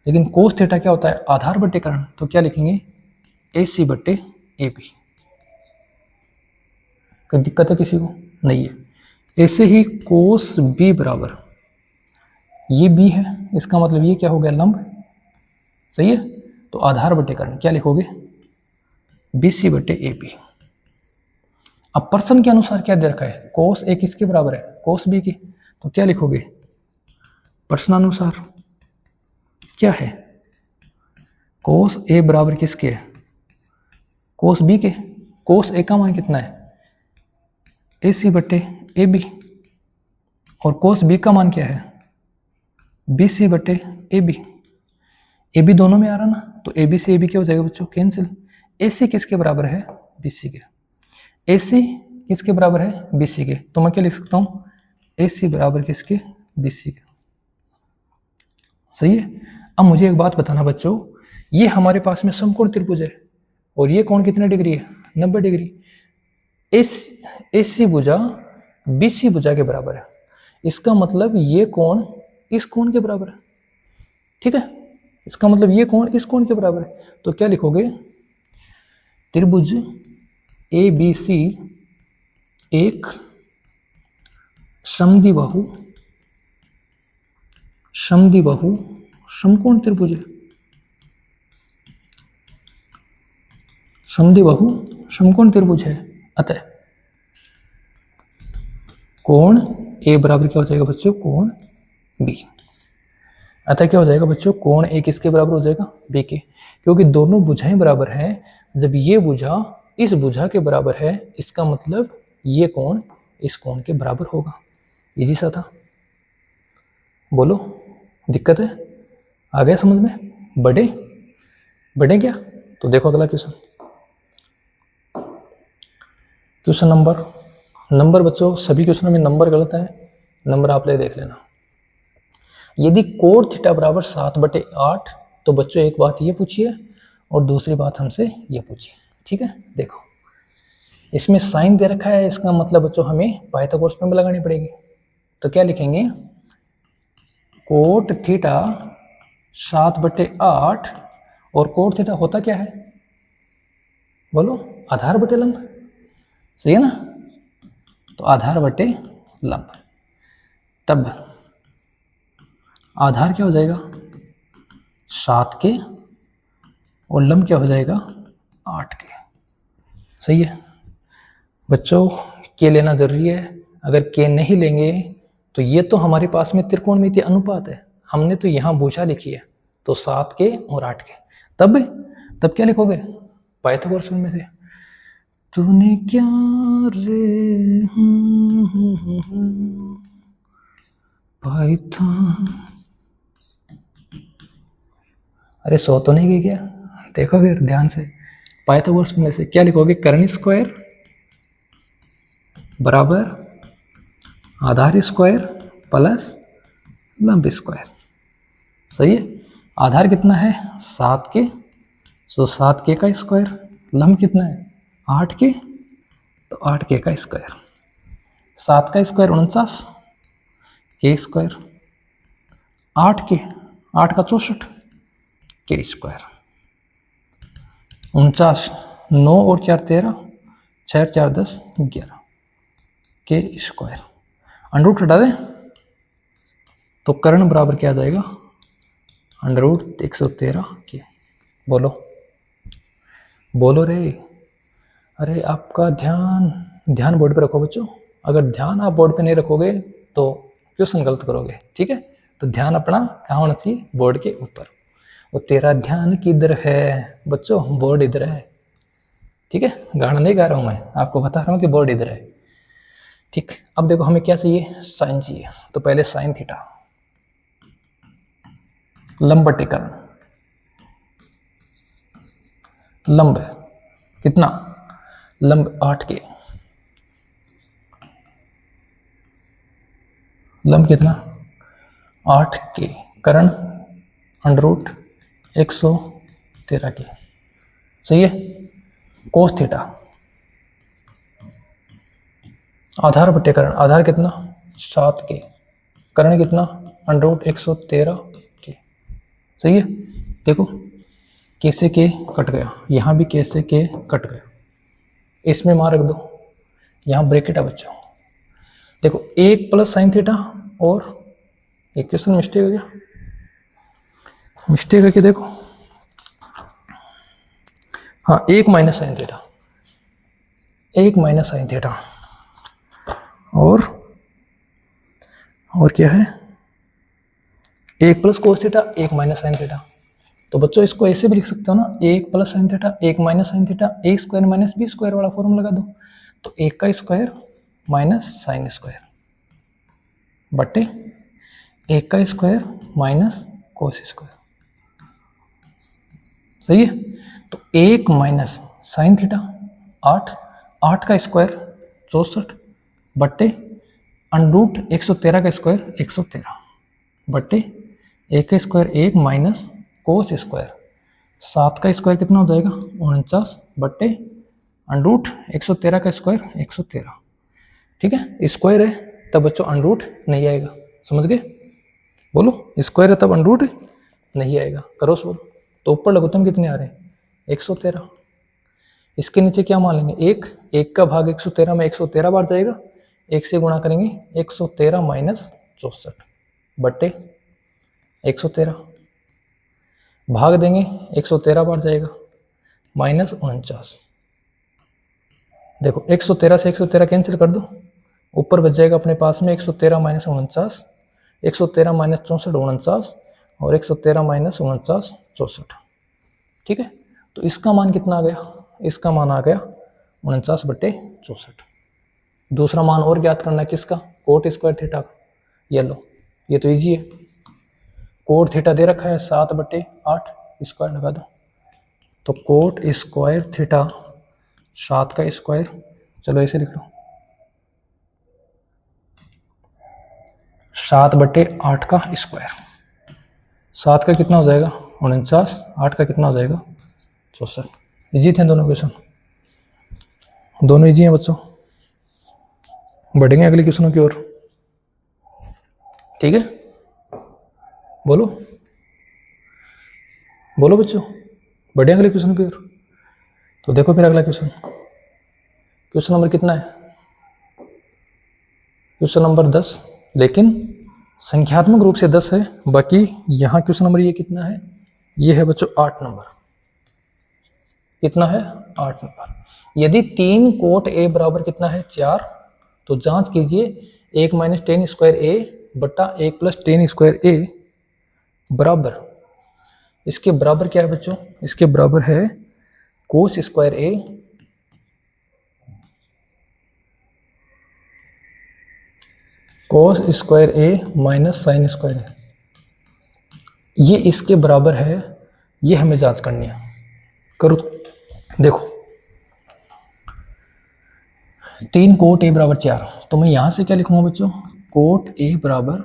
S1: लेकिन कोस थीटा क्या होता है, आधार बटे कर्ण, तो क्या लिखेंगे, AC बटे AB। कोई दिक्कत है किसी को, नहीं है। ऐसे ही कोस B बराबर, ये B है, इसका मतलब ये क्या हो गया, लंब। सही है। तो आधार बटे कर्ण क्या लिखोगे, BC बटे AB। अब प्रश्न के अनुसार क्या दे रखा है, कोस ए किसके बराबर है, कोस बी की। तो क्या लिखोगे, प्रश्नानुसार क्या है, कोस ए बराबर किसके है, कोस बी के। कोस ए का मान कितना है, ए सी बटे ए बी, और कोस बी का मान क्या है, बी सी बटे ए बी। ए बी दोनों में आ रहा ना, तो ए बी से ए बी क्या हो जाएगा बच्चों, कैंसिल। ए सी किसके बराबर है, बी सी के। ए सी किसके बराबर है, बी सी के। तो मैं क्या लिख सकता हूँ, ए सी बराबर किसके, बी सी के। सही है। अब मुझे एक बात बताना बच्चों, ये हमारे पास में समकोण त्रिभुज है, और ये कोण कितने डिग्री है, 90 डिग्री। ए सी भुजा बी सी भुजा के बराबर है, इसका मतलब ये कोण इस कोण के बराबर है। ठीक है, इसका मतलब ये कोण इस कोण के बराबर है। तो क्या लिखोगे, त्रिभुज ए बी सी एक समद्विबाहु समकोण त्रिभुज है। समद्विबाहु समकोण त्रिभुज है। अतः कोण ए बराबर क्या हो जाएगा बच्चों, कोण बी। अतः क्या हो जाएगा बच्चों, कोण ए किसके बराबर हो जाएगा, बी के। क्योंकि दोनों भुजाएं बराबर हैं, जब ये भुजा इस भुजा के बराबर है, इसका मतलब ये कोण इस कोण के बराबर होगा। इजी सा था, बोलो दिक्कत है, आ गया समझ में, बढ़े क्या। तो देखो अगला क्वेश्चन, क्वेश्चन नंबर बच्चों सभी क्वेश्चनों में नंबर गलत है, नंबर आप ले देख लेना। यदि कोण थीटा बराबर 7/8, तो बच्चों एक बात ये पूछिए और दूसरी बात हमसे ये पूछिए। ठीक है, देखो इसमें साइन दे रखा है, इसका मतलब बच्चों हमें पाइथागोरस प्रमेय लगानी पड़ेगी। तो क्या लिखेंगे, कोट थीटा 7/8, और कोट थीटा होता क्या है, बोलो, आधार बटे लंब। सही है ना, तो आधार बटे लंब। तब आधार क्या हो जाएगा 7 के, और लंब क्या हो जाएगा 8 के। सही है बच्चों, के लेना जरूरी है। अगर के नहीं लेंगे तो ये तो हमारे पास में त्रिकोणमितीय अनुपात है, हमने तो यहाँ भुजा लिखी है, तो 7 के और 8 के। तब क्या लिखोगे, पाइथागोरस में से तूने क्या रे पाइथा, अरे सो तो नहीं गई क्या, देखो फिर ध्यान से। पाइथागोरस में से क्या लिखोगे, कर्ण स्क्वायर बराबर आधार स्क्वायर प्लस लंब स्क्वायर। सही है, आधार कितना है 7 के, तो 7 के का स्क्वायर, लंब कितना है 8 के, तो 8 के का स्क्वायर। 7 का स्क्वायर 49 के स्क्वायर, 8 के 8 का 64 के स्क्वायर, 49 9 और 4 13, 6 4 10 11 के स्क्वायर। अंडर हटा दें तो कर्ण बराबर क्या आ जाएगा, √113 के। बोलो रे, अरे आपका ध्यान बोर्ड पे रखो बच्चों। अगर ध्यान आप बोर्ड पे नहीं रखोगे तो क्वेश्चन गलत करोगे। ठीक है, तो ध्यान अपना कहाँ होना चाहिए, बोर्ड के ऊपर। वो तेरा ध्यान किधर है बच्चों, बोर्ड इधर है। ठीक है, गाना नहीं गा रहा हूँ मैं, आपको बता रहा हूँ कि बोर्ड इधर है। ठीक, अब देखो हमें क्या चाहिए, साइन चाहिए। तो पहले साइन थीटा, लंब बटे कर्ण, लंब कितना, लंब 8 के, लंब कितना 8 के, कर्ण √113 के। सही है, कोस थीटा आधार बटे कर्ण, आधार कितना 7 के, कर्ण कितना √113 के। सही है, देखो कैसे के कट गया, यहाँ भी कैसे के कट गया, इसमें मार रख दो, यहाँ ब्रैकेट है बच्चों। देखो 1 प्लस साइन थीटा, और एक क्वेश्चन मिस्टेक हो गया, मिस्टेक है कि देखो, हाँ 1 minus sine theta, 1 minus sine theta, और क्या है 1 plus cos theta 1 minus sine theta. तो बच्चों इसको ऐसे भी लिख सकते हो ना, 1 plus sine theta 1 minus sine theta, a square minus b square वाला फॉर्मूला लगा दो। तो 1 का स्क्वायर माइनस साइन स्क्वायर बटे 1 का स्क्वायर माइनस कोस स्क्वायर। सही है। तो 1 माइनस साइन थीटा 8 का स्क्वायर 64 बट्टे अंडरूट 113 का स्क्वायर 113 बट्टे 1 का स्क्वायर 1 माइनस कोस स्क्वायर 7 का स्क्वायर कितना हो जाएगा 49 बट्टे अंडरूट 113 का स्क्वायर 113। ठीक है, स्क्वायर है तब बच्चों अंडरूट नहीं आएगा, समझ गए? बोलो, स्क्वायर है तब अंडरूट नहीं आएगा, करो सॉल्व। तो ऊपर लघुत्तम कितने आ रहे हैं 113, इसके नीचे क्या मान लेंगे 1 का भाग 113 में 113 बार जाएगा, 1 से गुणा करेंगे 113 माइनस 64 बट्टे 113, भाग देंगे 113 बार जाएगा माइनस 49। देखो 113 से 113 कैंसिल कर दो, ऊपर बच जाएगा अपने पास में 113 माइनस 49, 113 माइनस 64 49 और 113 माइनस 49 64। ठीक है, तो इसका मान कितना आ गया, इसका मान आ गया 49 बट्टे 64। दूसरा मान और ज्ञात करना है किसका, कोट स्क्वायर थीटा का। ये लो, ये तो इजी है, कोट थीटा दे रखा है 7 बट्टे 8, स्क्वायर लगा दो। तो कोट स्क्वायर थीटा 7 का स्क्वायर, चलो ऐसे लिख लो 7 बट्टे 8 का स्क्वायर। 7 का कितना हो जाएगा 49, 8 का कितना हो जाएगा 64। इजी थे दोनों क्वेश्चन, दोनों इजी हैं बच्चों। बढ़ेंगे अगले क्वेश्चनों की ओर। ठीक है, बोलो बोलो बच्चों, बढ़े अगले क्वेश्चन की ओर। तो देखो फिर अगला क्वेश्चन, क्वेश्चन नंबर कितना है, क्वेश्चन नंबर 10, लेकिन संख्यात्मक रूप से 10 है, बाकी यहाँ क्वेश्चन नंबर ये कितना है, ये है बच्चों 8 नंबर। कितना है 8 नंबर। यदि 3 कोट ए बराबर कितना है 4, तो जांच कीजिए 1 माइनस 10 स्क्वायर ए बट्टा 1 प्लस 10 स्क्वायर ए बराबर, इसके बराबर क्या है बच्चों, इसके बराबर है कोस स्क्वायर ए कोस स्क्वायर ए माइनस साइन स्क्वायर ए, ये इसके बराबर है, ये हमें जांच करनी है। करो, देखो 3 कोट ए बराबर 4, तो मैं यहां से क्या लिखूंगा बच्चों, कोट ए बराबर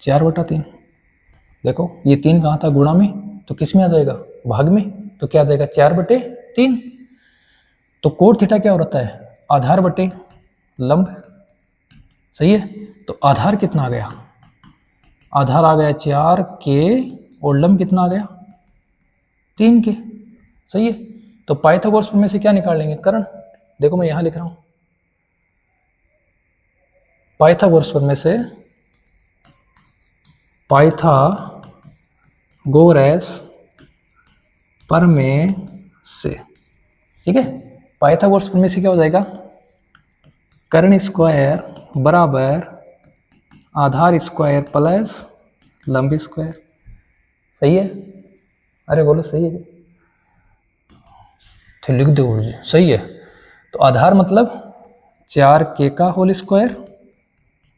S1: 4 बटा 3। देखो ये 3 कहाँ था गुणा में, तो किस में आ जाएगा भाग में, तो क्या आ जाएगा 4 बटे 3। तो कोट थीटा क्या होता है आधार बटे लंब, सही है। तो आधार कितना आ गया, आधार आ गया 4 के और लंब कितना आ गया 3 के, सही है। तो पाइथागोरस में से क्या निकाल लेंगे कर्ण, देखो मैं यहां लिख रहा हूं पाइथागोरस में से, पाइथागोरस प्रमेय से, ठीक है। पाइथागोरस प्रमेय से क्या हो जाएगा, कर्ण स्क्वायर बराबर आधार स्क्वायर प्लस लंब स्क्वायर, सही है। अरे बोलो सही है, तो लिख दो जी सही है। तो आधार मतलब 4 के का होल स्क्वायर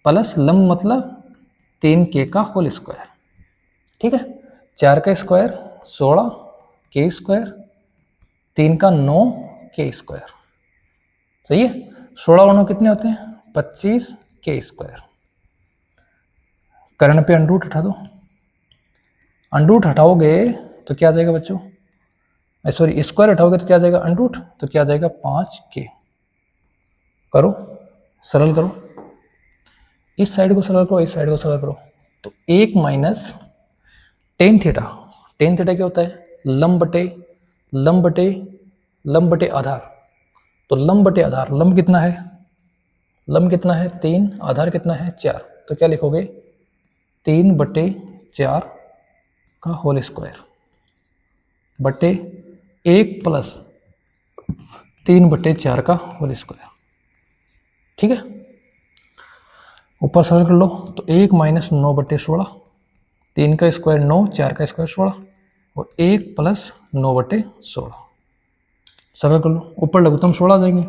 S1: प्लस लंब मतलब 3 के का होल स्क्वायर, ठीक है। 4 का स्क्वायर 16 के स्क्वायर, 3 का 9 के स्क्वायर, सही है। 16 और 9 कितने होते हैं 25 के स्क्वायर। कर्ण पे अंडरूट हटा दो, अंडरूट हटाओगे तो क्या आ जाएगा बच्चों, सॉरी स्क्वायर हटाओगे तो क्या आ जाएगा अंडरूट, तो क्या आ जाएगा 5 के। करो सरल करो, इस साइड को सरल करो, इस साइड को सरल करो। तो 1 minus tan theta, tan theta क्या होता है लंब बटे लंब बटे लंब बटे आधार। तो लंब बटे आधार, लंब कितना है, लंब कितना है 3, आधार कितना है 4, तो क्या लिखोगे 3 बटे 4 का होल स्क्वायर बटे 1 प्लस 3/4 का होल स्क्वायर। ठीक है, ऊपर सरल कर लो तो 1 - 9/16, 3 का स्क्वायर 9, 4 का स्क्वायर 16 और 1 + 9/16। सरल कर लो, ऊपर लघुत्तम 16 आ जाएंगे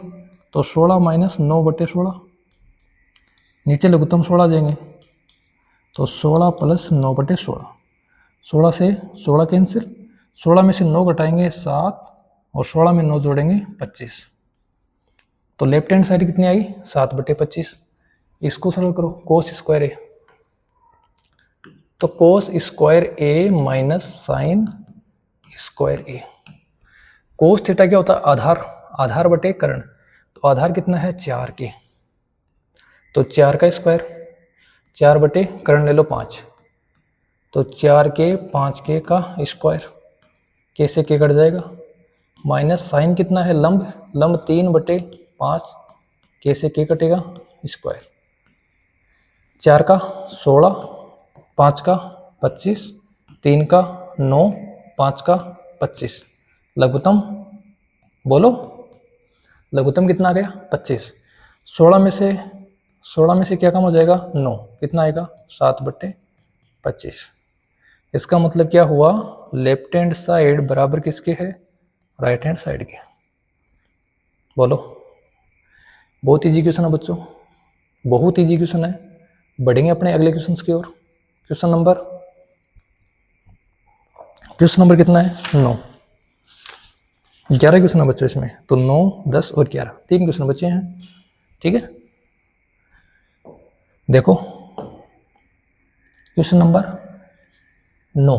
S1: तो 16 - 9/16, नीचे लघुत्तम 16 देंगे तो 16 + 9/16, 16 से 16 कैंसिल, 16 में से 9 घटाएंगे 7 और 16 में 9 जोड़ेंगे 25, तो लेफ्ट हैंड साइड कितनी आई 7/25। इसको सरल करो, कोस स्क्वायर ए, तो कोस स्क्वायर ए माइनस साइन स्क्वायर ए। कोस थीटा क्या होता है, आधार, आधार बटे कर्ण, तो आधार कितना है 4 के, तो 4 का स्क्वायर, 4 बटे कर्ण ले लो 5, तो 4 के 5 के का स्क्वायर, के से के कट जाएगा, माइनस साइन कितना है लंब, लंब 3/5, के से के कटेगा स्क्वायर, 4 का 16, 5 का 25, 3 का 9, 5 का 25, लघुत्तम बोलो, लघुत्तम कितना आ गया 25, 16 में से क्या कम हो जाएगा 9, कितना आएगा 7/25। इसका मतलब क्या हुआ, लेफ्ट हैंड साइड बराबर किसके है, राइट हैंड साइड के। बोलो, बहुत इजी क्वेश्चन है बच्चों, बहुत इजी क्वेश्चन है। बढ़ेंगे अपने अगले क्वेश्चन की ओर। क्वेश्चन नंबर कितना है 9, 11 क्वेश्चन है बच्चों इसमें, तो 9, 10 और 11, 3 क्वेश्चन बचे हैं। ठीक है, देखो क्वेश्चन नंबर 9,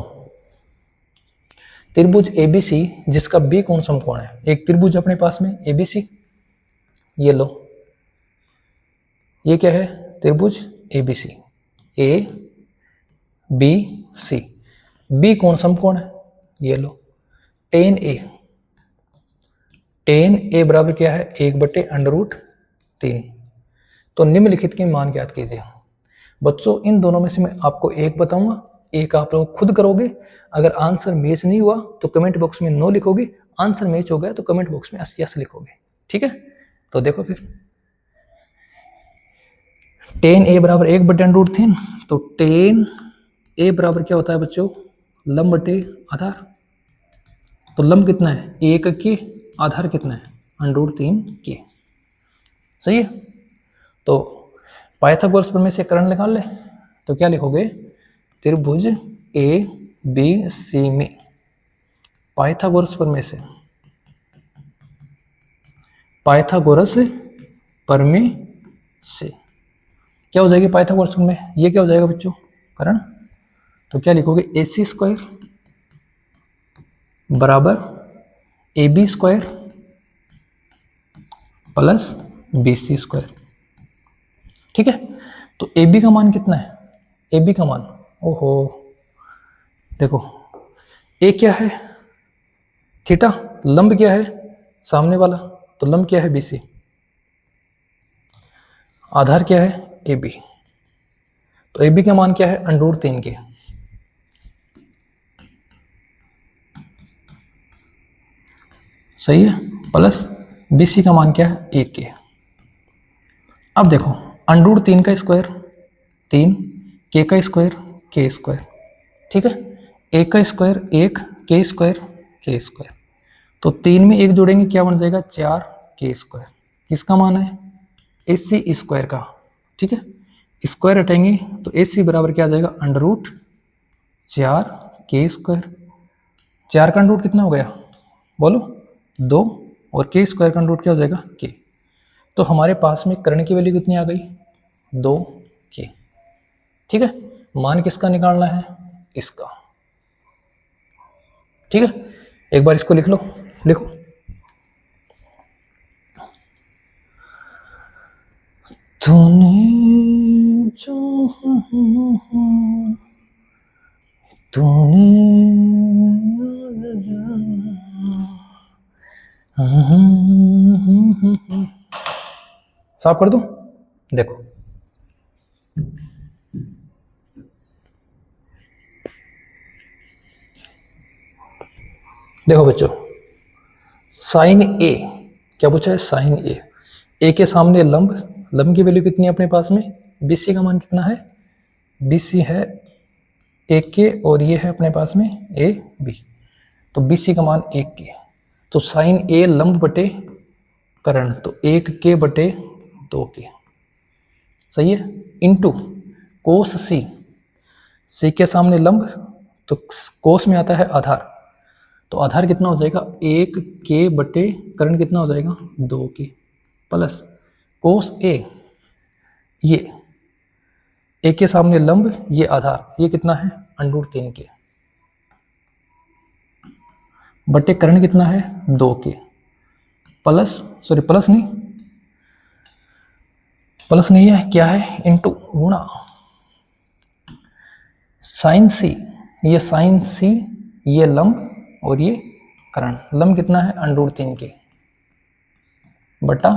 S1: त्रिभुज एबीसी जिसका बी कोण समकोण है। एक त्रिभुज अपने पास में एबीसी, ये लो, ये क्या है त्रिभुज ABC, A B C, B कोण समकोण है, ये लो, tan ए बराबर क्या है 1/√3। तो निम्नलिखित के मान ज्ञात कीजिए। बच्चों इन दोनों में से मैं आपको एक बताऊंगा, एक आप लोग खुद करोगे। अगर आंसर मैच नहीं हुआ तो कमेंट बॉक्स में 9 लिखोगे, आंसर मैच हो गया तो कमेंट बॉक्स में यस लिखोगे। ठीक है, तो देखो फिर tan a बराबर 1/√3, तो tan a बराबर क्या होता है बच्चों, लंब बटे आधार। तो लंब कितना है 1 के, आधार कितना है √3 के। सही है, तो पाइथागोरस प्रमेय से कर्ण निकाल ले, तो क्या लिखोगे, त्रिभुज ए बी सी में पाइथागोरस प्रमेय से, पाइथागोरस प्रमेय से क्या हो जाएगी पाइथागोरस प्रमेय, ये क्या हो जाएगा बच्चों कर्ण, तो क्या लिखोगे AC² बराबर AB² प्लस BC²। ठीक है, तो AB का मान कितना है, AB का मान, ओहो देखो A क्या है थीटा, लंब क्या है सामने वाला, तो लंब क्या है BC, आधार क्या है AB, तो AB का मान क्या है √3 के। सही है, प्लस BC का मान क्या है 1 के। अब देखो √3 का स्क्वायर 3, के का स्क्वायर k²। ठीक है, a का स्क्वायर 1, k²। तो 3 में 1 जोड़ेंगे क्या बन जाएगा 4k²। किसका मान है AC² का। ठीक है, स्क्वायर हटाएंगे तो AC बराबर क्या आ जाएगा √4k²। 4 का √ कितना हो गया बोलो 2, और k² का √ क्या हो जाएगा k। तो हमारे पास में कर्ण की वैल्यू कितनी आ गई 2k। ठीक है, मान किसका निकालना है इसका। ठीक है, एक बार इसको लिख लो, लिखो तूने जो तूने साफ कर दूं, देखो देखो बच्चों, साइन A क्या पूछा है, साइन ए के सामने लंब की वैल्यू कितनी है अपने पास में, BC का मान कितना है, BC है AK और ये है अपने पास में AB, तो BC का मान 1K, तो साइन A लंब बटे कर्ण, तो 1K बटे 2K, सही है, इनटू कोस C के सामने लंब, तो कोस में आता है आधार, तो आधार कितना हो जाएगा 1K बटे कर्ण कितना हो जाएगा 2K, प्लस कोस A, ये A के सामने लंब, ये आधार, ये कितना है √3K बटे कर्ण कितना है 2K, प्लस नहीं है, क्या है, इनटू गुणा साइन C, ये साइन C, ये लंब और ये कर्ण, लंब कितना है √3K बटा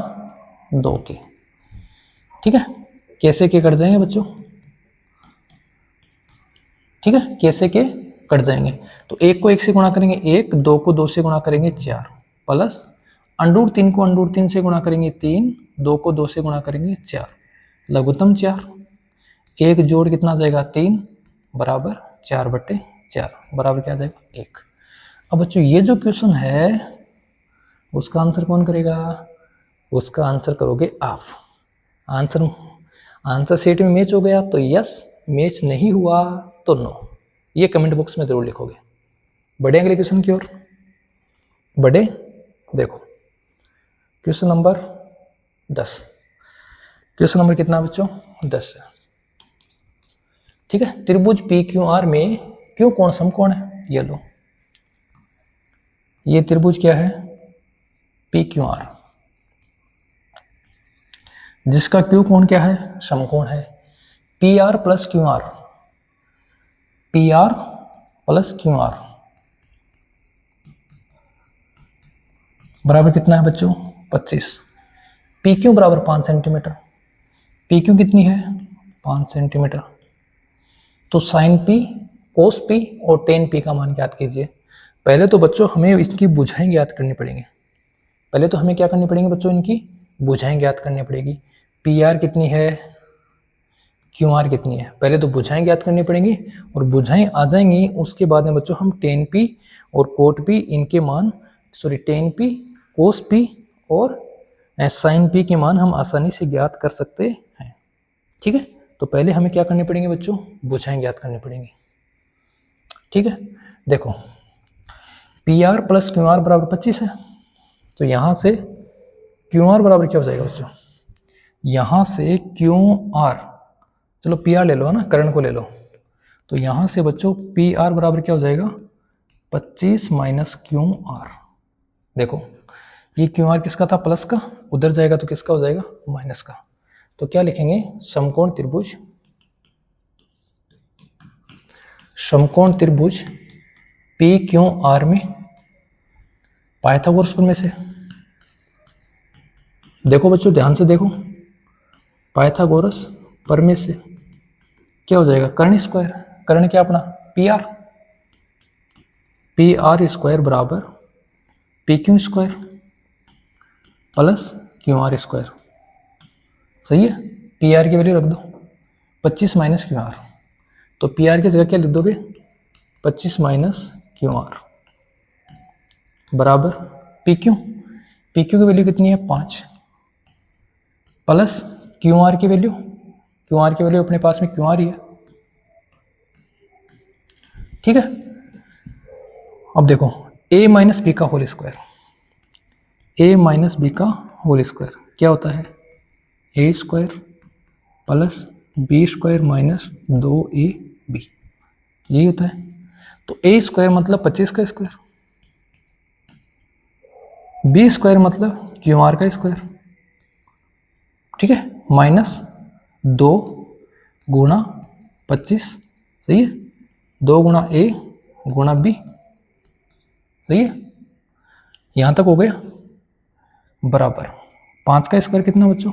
S1: 2K, ठीक है, कैसे के कट जाएंगे बच्चों, ठीक है, कैसे के कट जाएंगे, तो 1 को 1 से गुणा करेंगे 1, 2 को 2 से गुणा करेंगे 4, प्लस √3 को √3 से गुणा करेंगे 3, 2 को 2 से गुणा करेंगे 4, लघुत्तम 4, 1 जोड़ कितना आ जाएगा 3 बराबर 4/4 बराबर क्या आ जाएगा 1। अब बच्चों ये जो क्वेश्चन है उसका आंसर कौन करेगा, उसका आंसर करोगे आप। आंसर सेट में मैच हो गया तो यस, मैच नहीं हुआ तो नो, ये कमेंट बॉक्स में जरूर लिखोगे। बढ़े अगले क्वेश्चन की ओर, बढ़े, देखो क्वेश्चन नंबर 10, क्वेश्चन नंबर कितना बच्चों 10 है, ठीक है। त्रिभुज PQR में क्यों कोण समकोण है, ये लो, ये त्रिभुज क्या है PQR, जिसका क्यू कोण क्या है समकोण है, PR plus QR, PR plus QR बराबर कितना है बच्चों 25, PQ बराबर 5 सेंटीमीटर, PQ कितनी है 5 सेंटीमीटर, तो साइन P कोस P और टेन P का मान ज्ञात कीजिए। पहले तो बच्चों हमें इसकी भुजाएं ज्ञात करनी पड़ेंगी, पहले तो हमें क्या करनी पड़ेंगी बच्चों, इनकी भुजाएं ज्ञात करनी पड़ेगी, PR कितनी है QR कितनी है, पहले तो भुजाएं ज्ञात करनी पड़ेंगी और भुजाएं आ जाएंगी, उसके बाद में बच्चों हम टेन P और कोट P इनके मान, टेन P कोस P और साइन P के मान हम आसानी से ज्ञात कर सकते हैं, ठीक है। तो पहले हमें क्या करनी पड़ेंगे बच्चों, भुजाएं ज्ञात करनी पड़ेंगी, ठीक है। देखो PR प्लस QR बराबर 25 है, तो यहाँ से QR बराबर क्या हो जाएगा बच्चों, यहाँ से QR, चलो PR ले लो है ना, कर्ण को ले लो, तो यहाँ से बच्चों PR बराबर क्या हो जाएगा 25 माइनस QR, देखो ये QR किसका था प्लस का, उधर जाएगा तो किसका हो जाएगा माइनस का, तो क्या लिखेंगे समकोण त्रिभुज PQR में पाइथागोरस प्रमेय से, देखो बच्चों ध्यान से देखो, पाइथागोरस प्रमेय से क्या हो जाएगा कर्ण स्क्वायर, कर्ण क्या अपना PR स्क्वायर बराबर PQ square plus QR square, सही है। PR की वैल्यू रख दो 25 माइनस QR, तो PR की जगह क्या लिख दोगे 25 माइनस QR बराबर PQ की वैल्यू कितनी है 5 प्लस QR की वैल्यू अपने पास में QR ही है, ठीक है। अब देखो A माइनस बी का whole square, A minus B का होल स्क्वायर क्या होता है A square plus B square minus 2AB, यही होता है। तो A स्क्वायर मतलब 25 का स्क्वायर, B स्क्वायर मतलब QR का स्क्वायर, ठीक है, माइनस 2 गुणा 25, सही है, 2 गुणा A गुणा B, सही है, यहाँ तक हो गया, बराबर 5 का स्क्वायर कितना बच्चों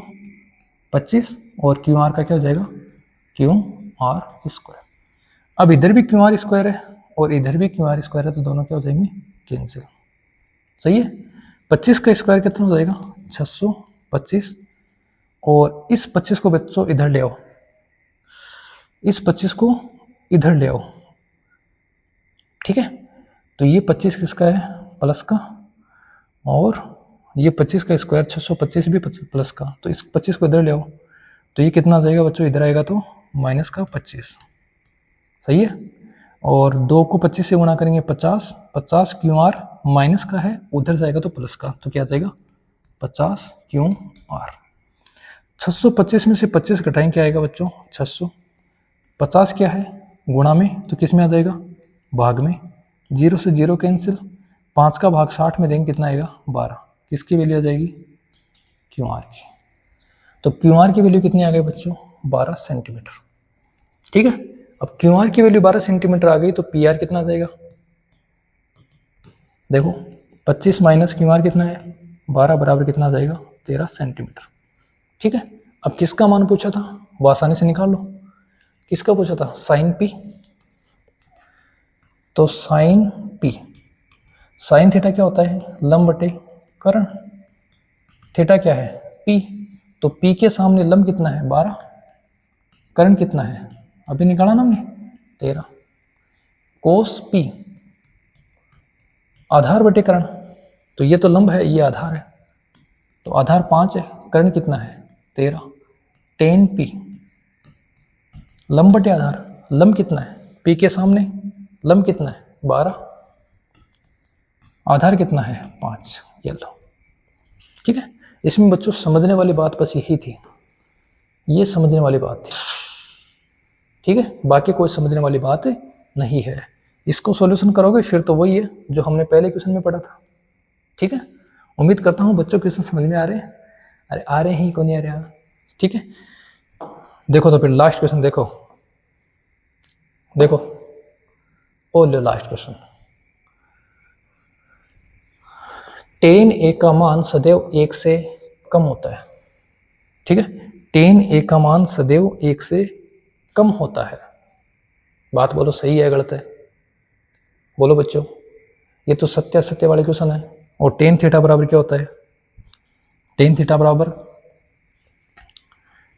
S1: 25 और QR का क्या हो जाएगा QR स्क्वायर। अब इधर भी QR स्क्वायर है और इधर भी QR स्क्वायर है, तो दोनों क्या हो जाएंगे कैंसिल, सही है। 25 का स्क्वायर कितना हो जाएगा 625, और इस 25 को बच्चों इधर ले आओ, इस 25 को इधर ले आओ, ठीक है। तो ये 25 किसका है प्लस का, और ये 25 का स्क्वायर 625 भी प्लस का, तो इस 25 को इधर ले आओ, तो ये कितना आ जाएगा बच्चों, इधर आएगा तो माइनस का 25, सही है। और 2 को 25 से गुणा करेंगे 50, 50 क्यू आर माइनस का है, उधर जाएगा तो प्लस का, तो क्या आ जाएगा 50 क्यू आर। 625 में से 25 घटाएं क्या आएगा बच्चों 600, 50 क्या है गुणा में, तो किस में आ जाएगा भाग में, 0 से 0 कैंसिल, 5 का भाग 60 में देंगे कितना आएगा 12, किसकी वैल्यू आ जाएगी क्यू आर की। तो क्यू आर की वैल्यू कितनी आ गई बच्चों 12 सेंटीमीटर, ठीक है। अब क्यू आर की वैल्यू 12 सेंटीमीटर आ गई तो पी आर कितना आ जाएगा, देखो 25 माइनस क्यू आर कितना है 12 बराबर कितना आ जाएगा 13 सेंटीमीटर, ठीक है। अब किसका मान पूछा था वो आसानी से निकाल लो, किसका पूछा था साइन पी, तो साइन पी, साइन थीटा क्या होता है लंब बटे कर्ण, थीटा क्या है पी, तो पी के सामने लंब कितना है 12, कर्ण कितना है अभी निकाला ना हमने 13, कोस पी आधार बटे कर्ण, तो ये तो लंब है ये आधार है, तो आधार 5 है, कर्ण कितना है 13, टेन पी लंब बटे आधार, लंब कितना है पी के सामने लंब कितना है 12, आधार कितना है 5, ये लो, ठीक है। इसमें बच्चों समझने वाली बात बस यही थी, ये समझने वाली बात थी, ठीक है, बाकी कोई समझने वाली बात नहीं है। इसको सॉल्यूशन करोगे फिर तो वही है जो हमने पहले क्वेश्चन में पढ़ा था, ठीक है। उम्मीद करता हूँ बच्चों क्वेश्चन समझ में आ रहे हैं, अरे आ रहे हैं, कौन नहीं आ रहा, ठीक है। देखो तो फिर लास्ट क्वेश्चन देखो, देखो ओ लो लास्ट क्वेश्चन, टेन ए का मान सदैव 1 से कम होता है, ठीक है, टेन ए का मान सदैव 1 से कम होता है, बात बोलो सही है गलत है, बोलो बच्चों, ये तो सत्य असत्य वाले क्वेश्चन है। और टेन थीटा बराबर क्या होता है, टेन थीटा बराबर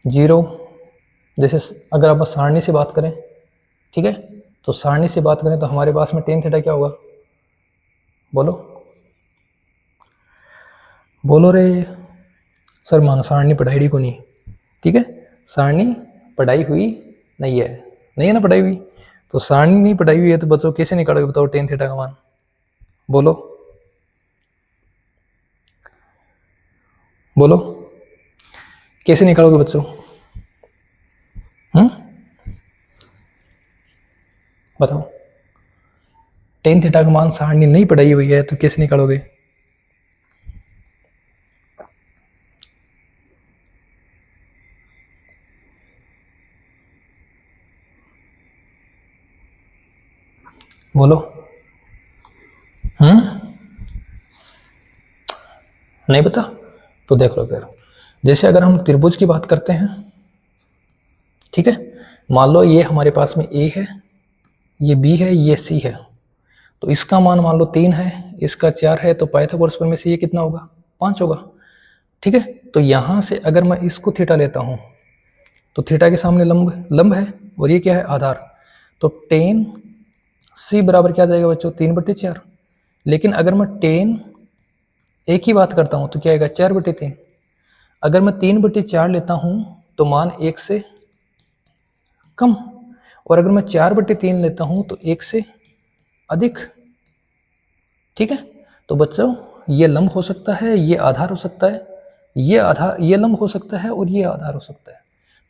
S1: 0, जैसे अगर आप सारणी से बात करें, ठीक है, तो सारणी से बात करें तो हमारे पास में टेन थीटा क्या होगा, बोलो बोलो रे सर, मानो सारणी पढ़ाई को नहीं, ठीक है, सारणी पढ़ाई हुई नहीं है ना पढ़ाई हुई, तो सारणी नहीं पढ़ाई हुई है तो बच्चों कैसे निकालोगे बताओ टेन थीटा का मान, बोलो बोलो कैसे निकालोगे बच्चों, बताओ, टेन थीटा का मान सारणी नहीं पढ़ाई हुई है तो कैसे निकालोगे, बोलो नहीं पता, तो देख लो फिर, जैसे अगर हम त्रिभुज की बात करते हैं, ठीक है, मान लो ये हमारे पास में ए है, ये बी है, ये सी है, तो इसका मान मान लो 3 है, इसका 4 है, तो पाइथागोरस प्रमेय से ये कितना होगा 5 होगा, ठीक है। तो यहाँ से अगर मैं इसको थीटा लेता हूँ तो थीटा के सामने लंब है और ये क्या है आधार, तो टेन सी बराबर क्या जाएगा बच्चों 3/4, लेकिन अगर मैं टेन ए की बात करता हूँ तो क्या आएगा 4/3, अगर मैं 3/4 लेता हूँ तो मान 1 से कम, और अगर मैं 4/3 लेता हूँ तो 1 से अधिक, ठीक है। तो बच्चों ये लंब हो सकता है, ये आधार हो सकता है, ये लंब हो सकता है और ये आधार हो सकता है,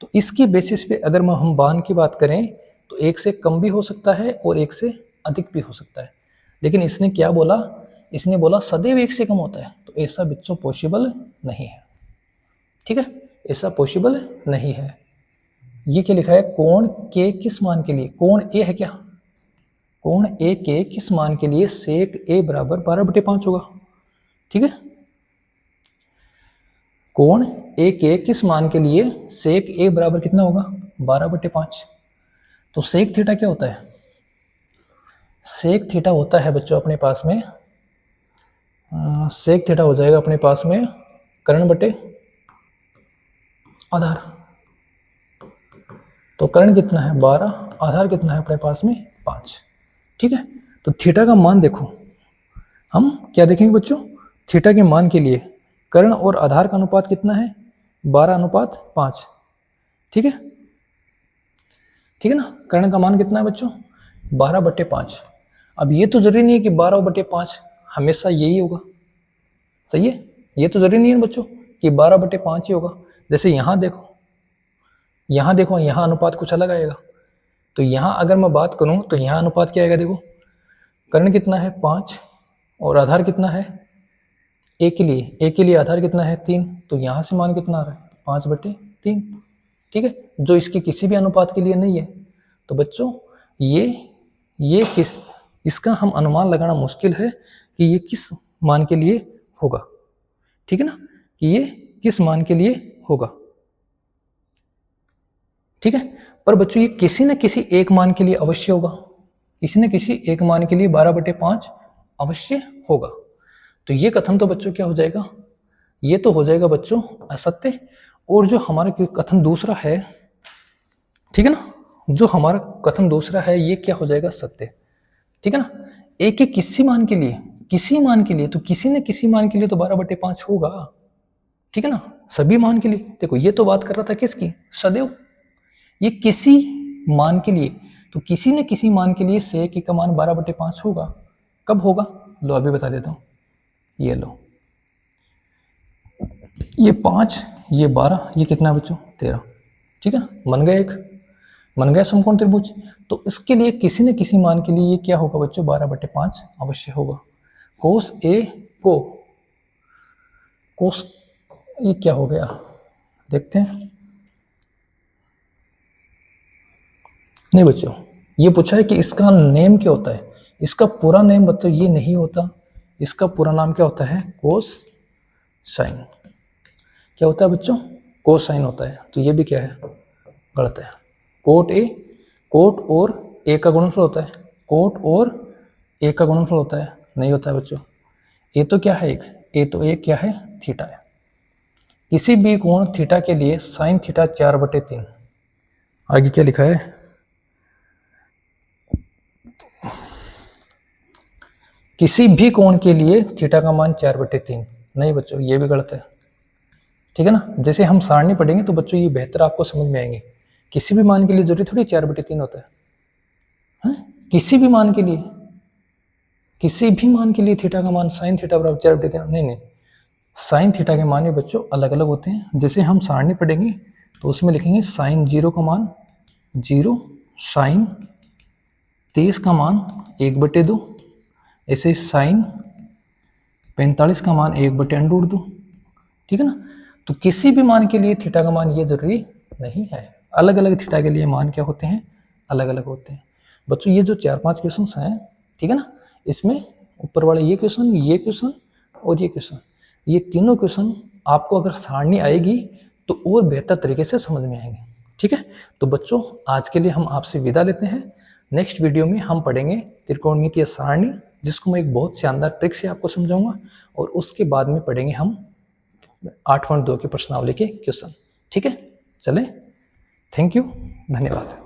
S1: तो इसकी बेसिस पे अगर हम मान की बात करें तो 1 से कम भी हो सकता है और 1 से अधिक भी हो सकता है, लेकिन इसने क्या बोला, इसने बोला सदैव 1 से कम होता है, तो ऐसा बच्चों पॉसिबल नहीं है, ठीक है, ऐसा पॉसिबल नहीं है। ये क्या लिखा है, कोण के किस मान के लिए, कोण ए है क्या, कोण ए के किस मान के लिए सेक ए बराबर 12/5 होगा, ठीक है, कोण ए के किस मान के लिए सेक ए बराबर कितना होगा 12/5, तो सेक थीटा क्या होता है, सेक थीटा होता है बच्चों अपने पास में सेक थीटा हो जाएगा अपने पास में कर्ण बटे आधार। तो कर्ण कितना है 12, आधार कितना है अपने पास में 5। ठीक है, तो थीटा का मान देखो, हम क्या देखेंगे बच्चों, थीटा के मान के लिए कर्ण और आधार का अनुपात कितना है 12:5। ठीक है, ठीक है ना। कर्ण का मान कितना है बच्चों 12/5। अब ये तो जरूरी नहीं है कि 12/5 हमेशा यही होगा, सही है, ये तो जरूरी नहीं है बच्चों कि 12/5 ही होगा। जैसे यहाँ देखो, यहाँ देखो, यहाँ अनुपात कुछ अलग आएगा। तो यहाँ अगर मैं बात करूँ तो यहाँ अनुपात क्या आएगा, देखो कर्ण कितना है 5 और आधार कितना है ए के लिए आधार कितना है 3। तो यहाँ से मान कितना आ रहा है 5/3। ठीक है, जो इसके किसी भी अनुपात के लिए नहीं है। तो बच्चों ये किस, इसका हम अनुमान लगाना मुश्किल है कि ये किस मान के लिए होगा। ठीक है ना, कि ये किस मान के लिए होगा। ठीक है, पर बच्चों ये किसी न किसी एक मान के लिए अवश्य होगा, किसी न किसी एक मान के लिए 12/5 अवश्य होगा। तो ये कथन तो बच्चों क्या हो जाएगा, ये तो हो जाएगा बच्चों असत्य। और जो हमारा कथन दूसरा है, ठीक है ना, जो हमारा कथन दूसरा है ये क्या हो जाएगा सत्य। ठीक है ना, एक के किसी मान के लिए, किसी मान के लिए, तो किसी न किसी मान के लिए तो 12/5 होगा। ठीक है ना, सभी मान के लिए। देखो ये तो बात कर रहा था किसकी, सदैव, ये किसी मान के लिए, तो किसी न किसी मान के लिए सेक का मान 12/5 होगा। कब होगा, लो अभी बता देता हूँ। ये लो, ये 5, ये 12, ये कितना बच्चों 13। ठीक है ना, बन गया समकोण त्रिभुज। तो इसके लिए किसी न किसी मान के लिए ये क्या होगा बच्चों 12/5 अवश्य होगा। कोस ए को कोस, ये क्या हो गया देखते हैं। नहीं बच्चों, ये पूछा है कि इसका नेम क्या होता है। इसका पूरा नेम बच्चों ये नहीं होता, इसका पूरा नाम क्या होता है कोस साइन। क्या होता है बच्चों, कोस साइन होता है। तो ये भी क्या है गलत है। कोट और ए का गुणनफल होता है, कोट और ए का गुणनफल होता है, नहीं होता है बच्चों। ए तो क्या है, एक क्या है थीटा है। किसी भी कोण थीटा के लिए साइन थीटा 4/3। आगे क्या लिखा है, किसी भी कोण के लिए थीटा का मान 4/3। नहीं बच्चों, ये भी गलत है। ठीक है ना, जैसे हम सारणी पढ़ेंगे तो बच्चों ये बेहतर आपको समझ में आएंगे। किसी भी मान के लिए जरूरी थोड़ी 4/3 होता है। किसी भी मान के लिए, किसी भी मान के लिए थीटा का मान साइन थीटा बराबर 4/3, नहीं, साइन थीटा के मान भी बच्चों अलग अलग होते हैं। जैसे हम सारणी पढ़ेंगे तो उसमें लिखेंगे साइन 0 का मान 0, साइन 23 का मान 1/2, ऐसे साइन 45 का मान 1/√2। ठीक है ना, तो किसी भी मान के लिए थीटा का मान ये जरूरी नहीं है। अलग अलग थीटा के लिए मान क्या होते हैं, अलग अलग होते हैं। बच्चों ये जो 4-5 क्वेश्चन हैं, ठीक है ना, इसमें ऊपर वाले ये क्वेश्चन और ये क्वेश्चन, ये तीनों क्वेश्चन आपको अगर सारणी आएगी तो और बेहतर तरीके से समझ में आएंगे। ठीक है, तो बच्चों आज के लिए हम आपसे विदा लेते हैं। नेक्स्ट वीडियो में हम पढ़ेंगे त्रिकोणमितीय सारणी, जिसको मैं एक बहुत शानदार ट्रिक से आपको समझाऊंगा, और उसके बाद में पढ़ेंगे हम 8.2 की प्रश्नावली के क्वेश्चन। ठीक है, चलें, थैंक यू, धन्यवाद।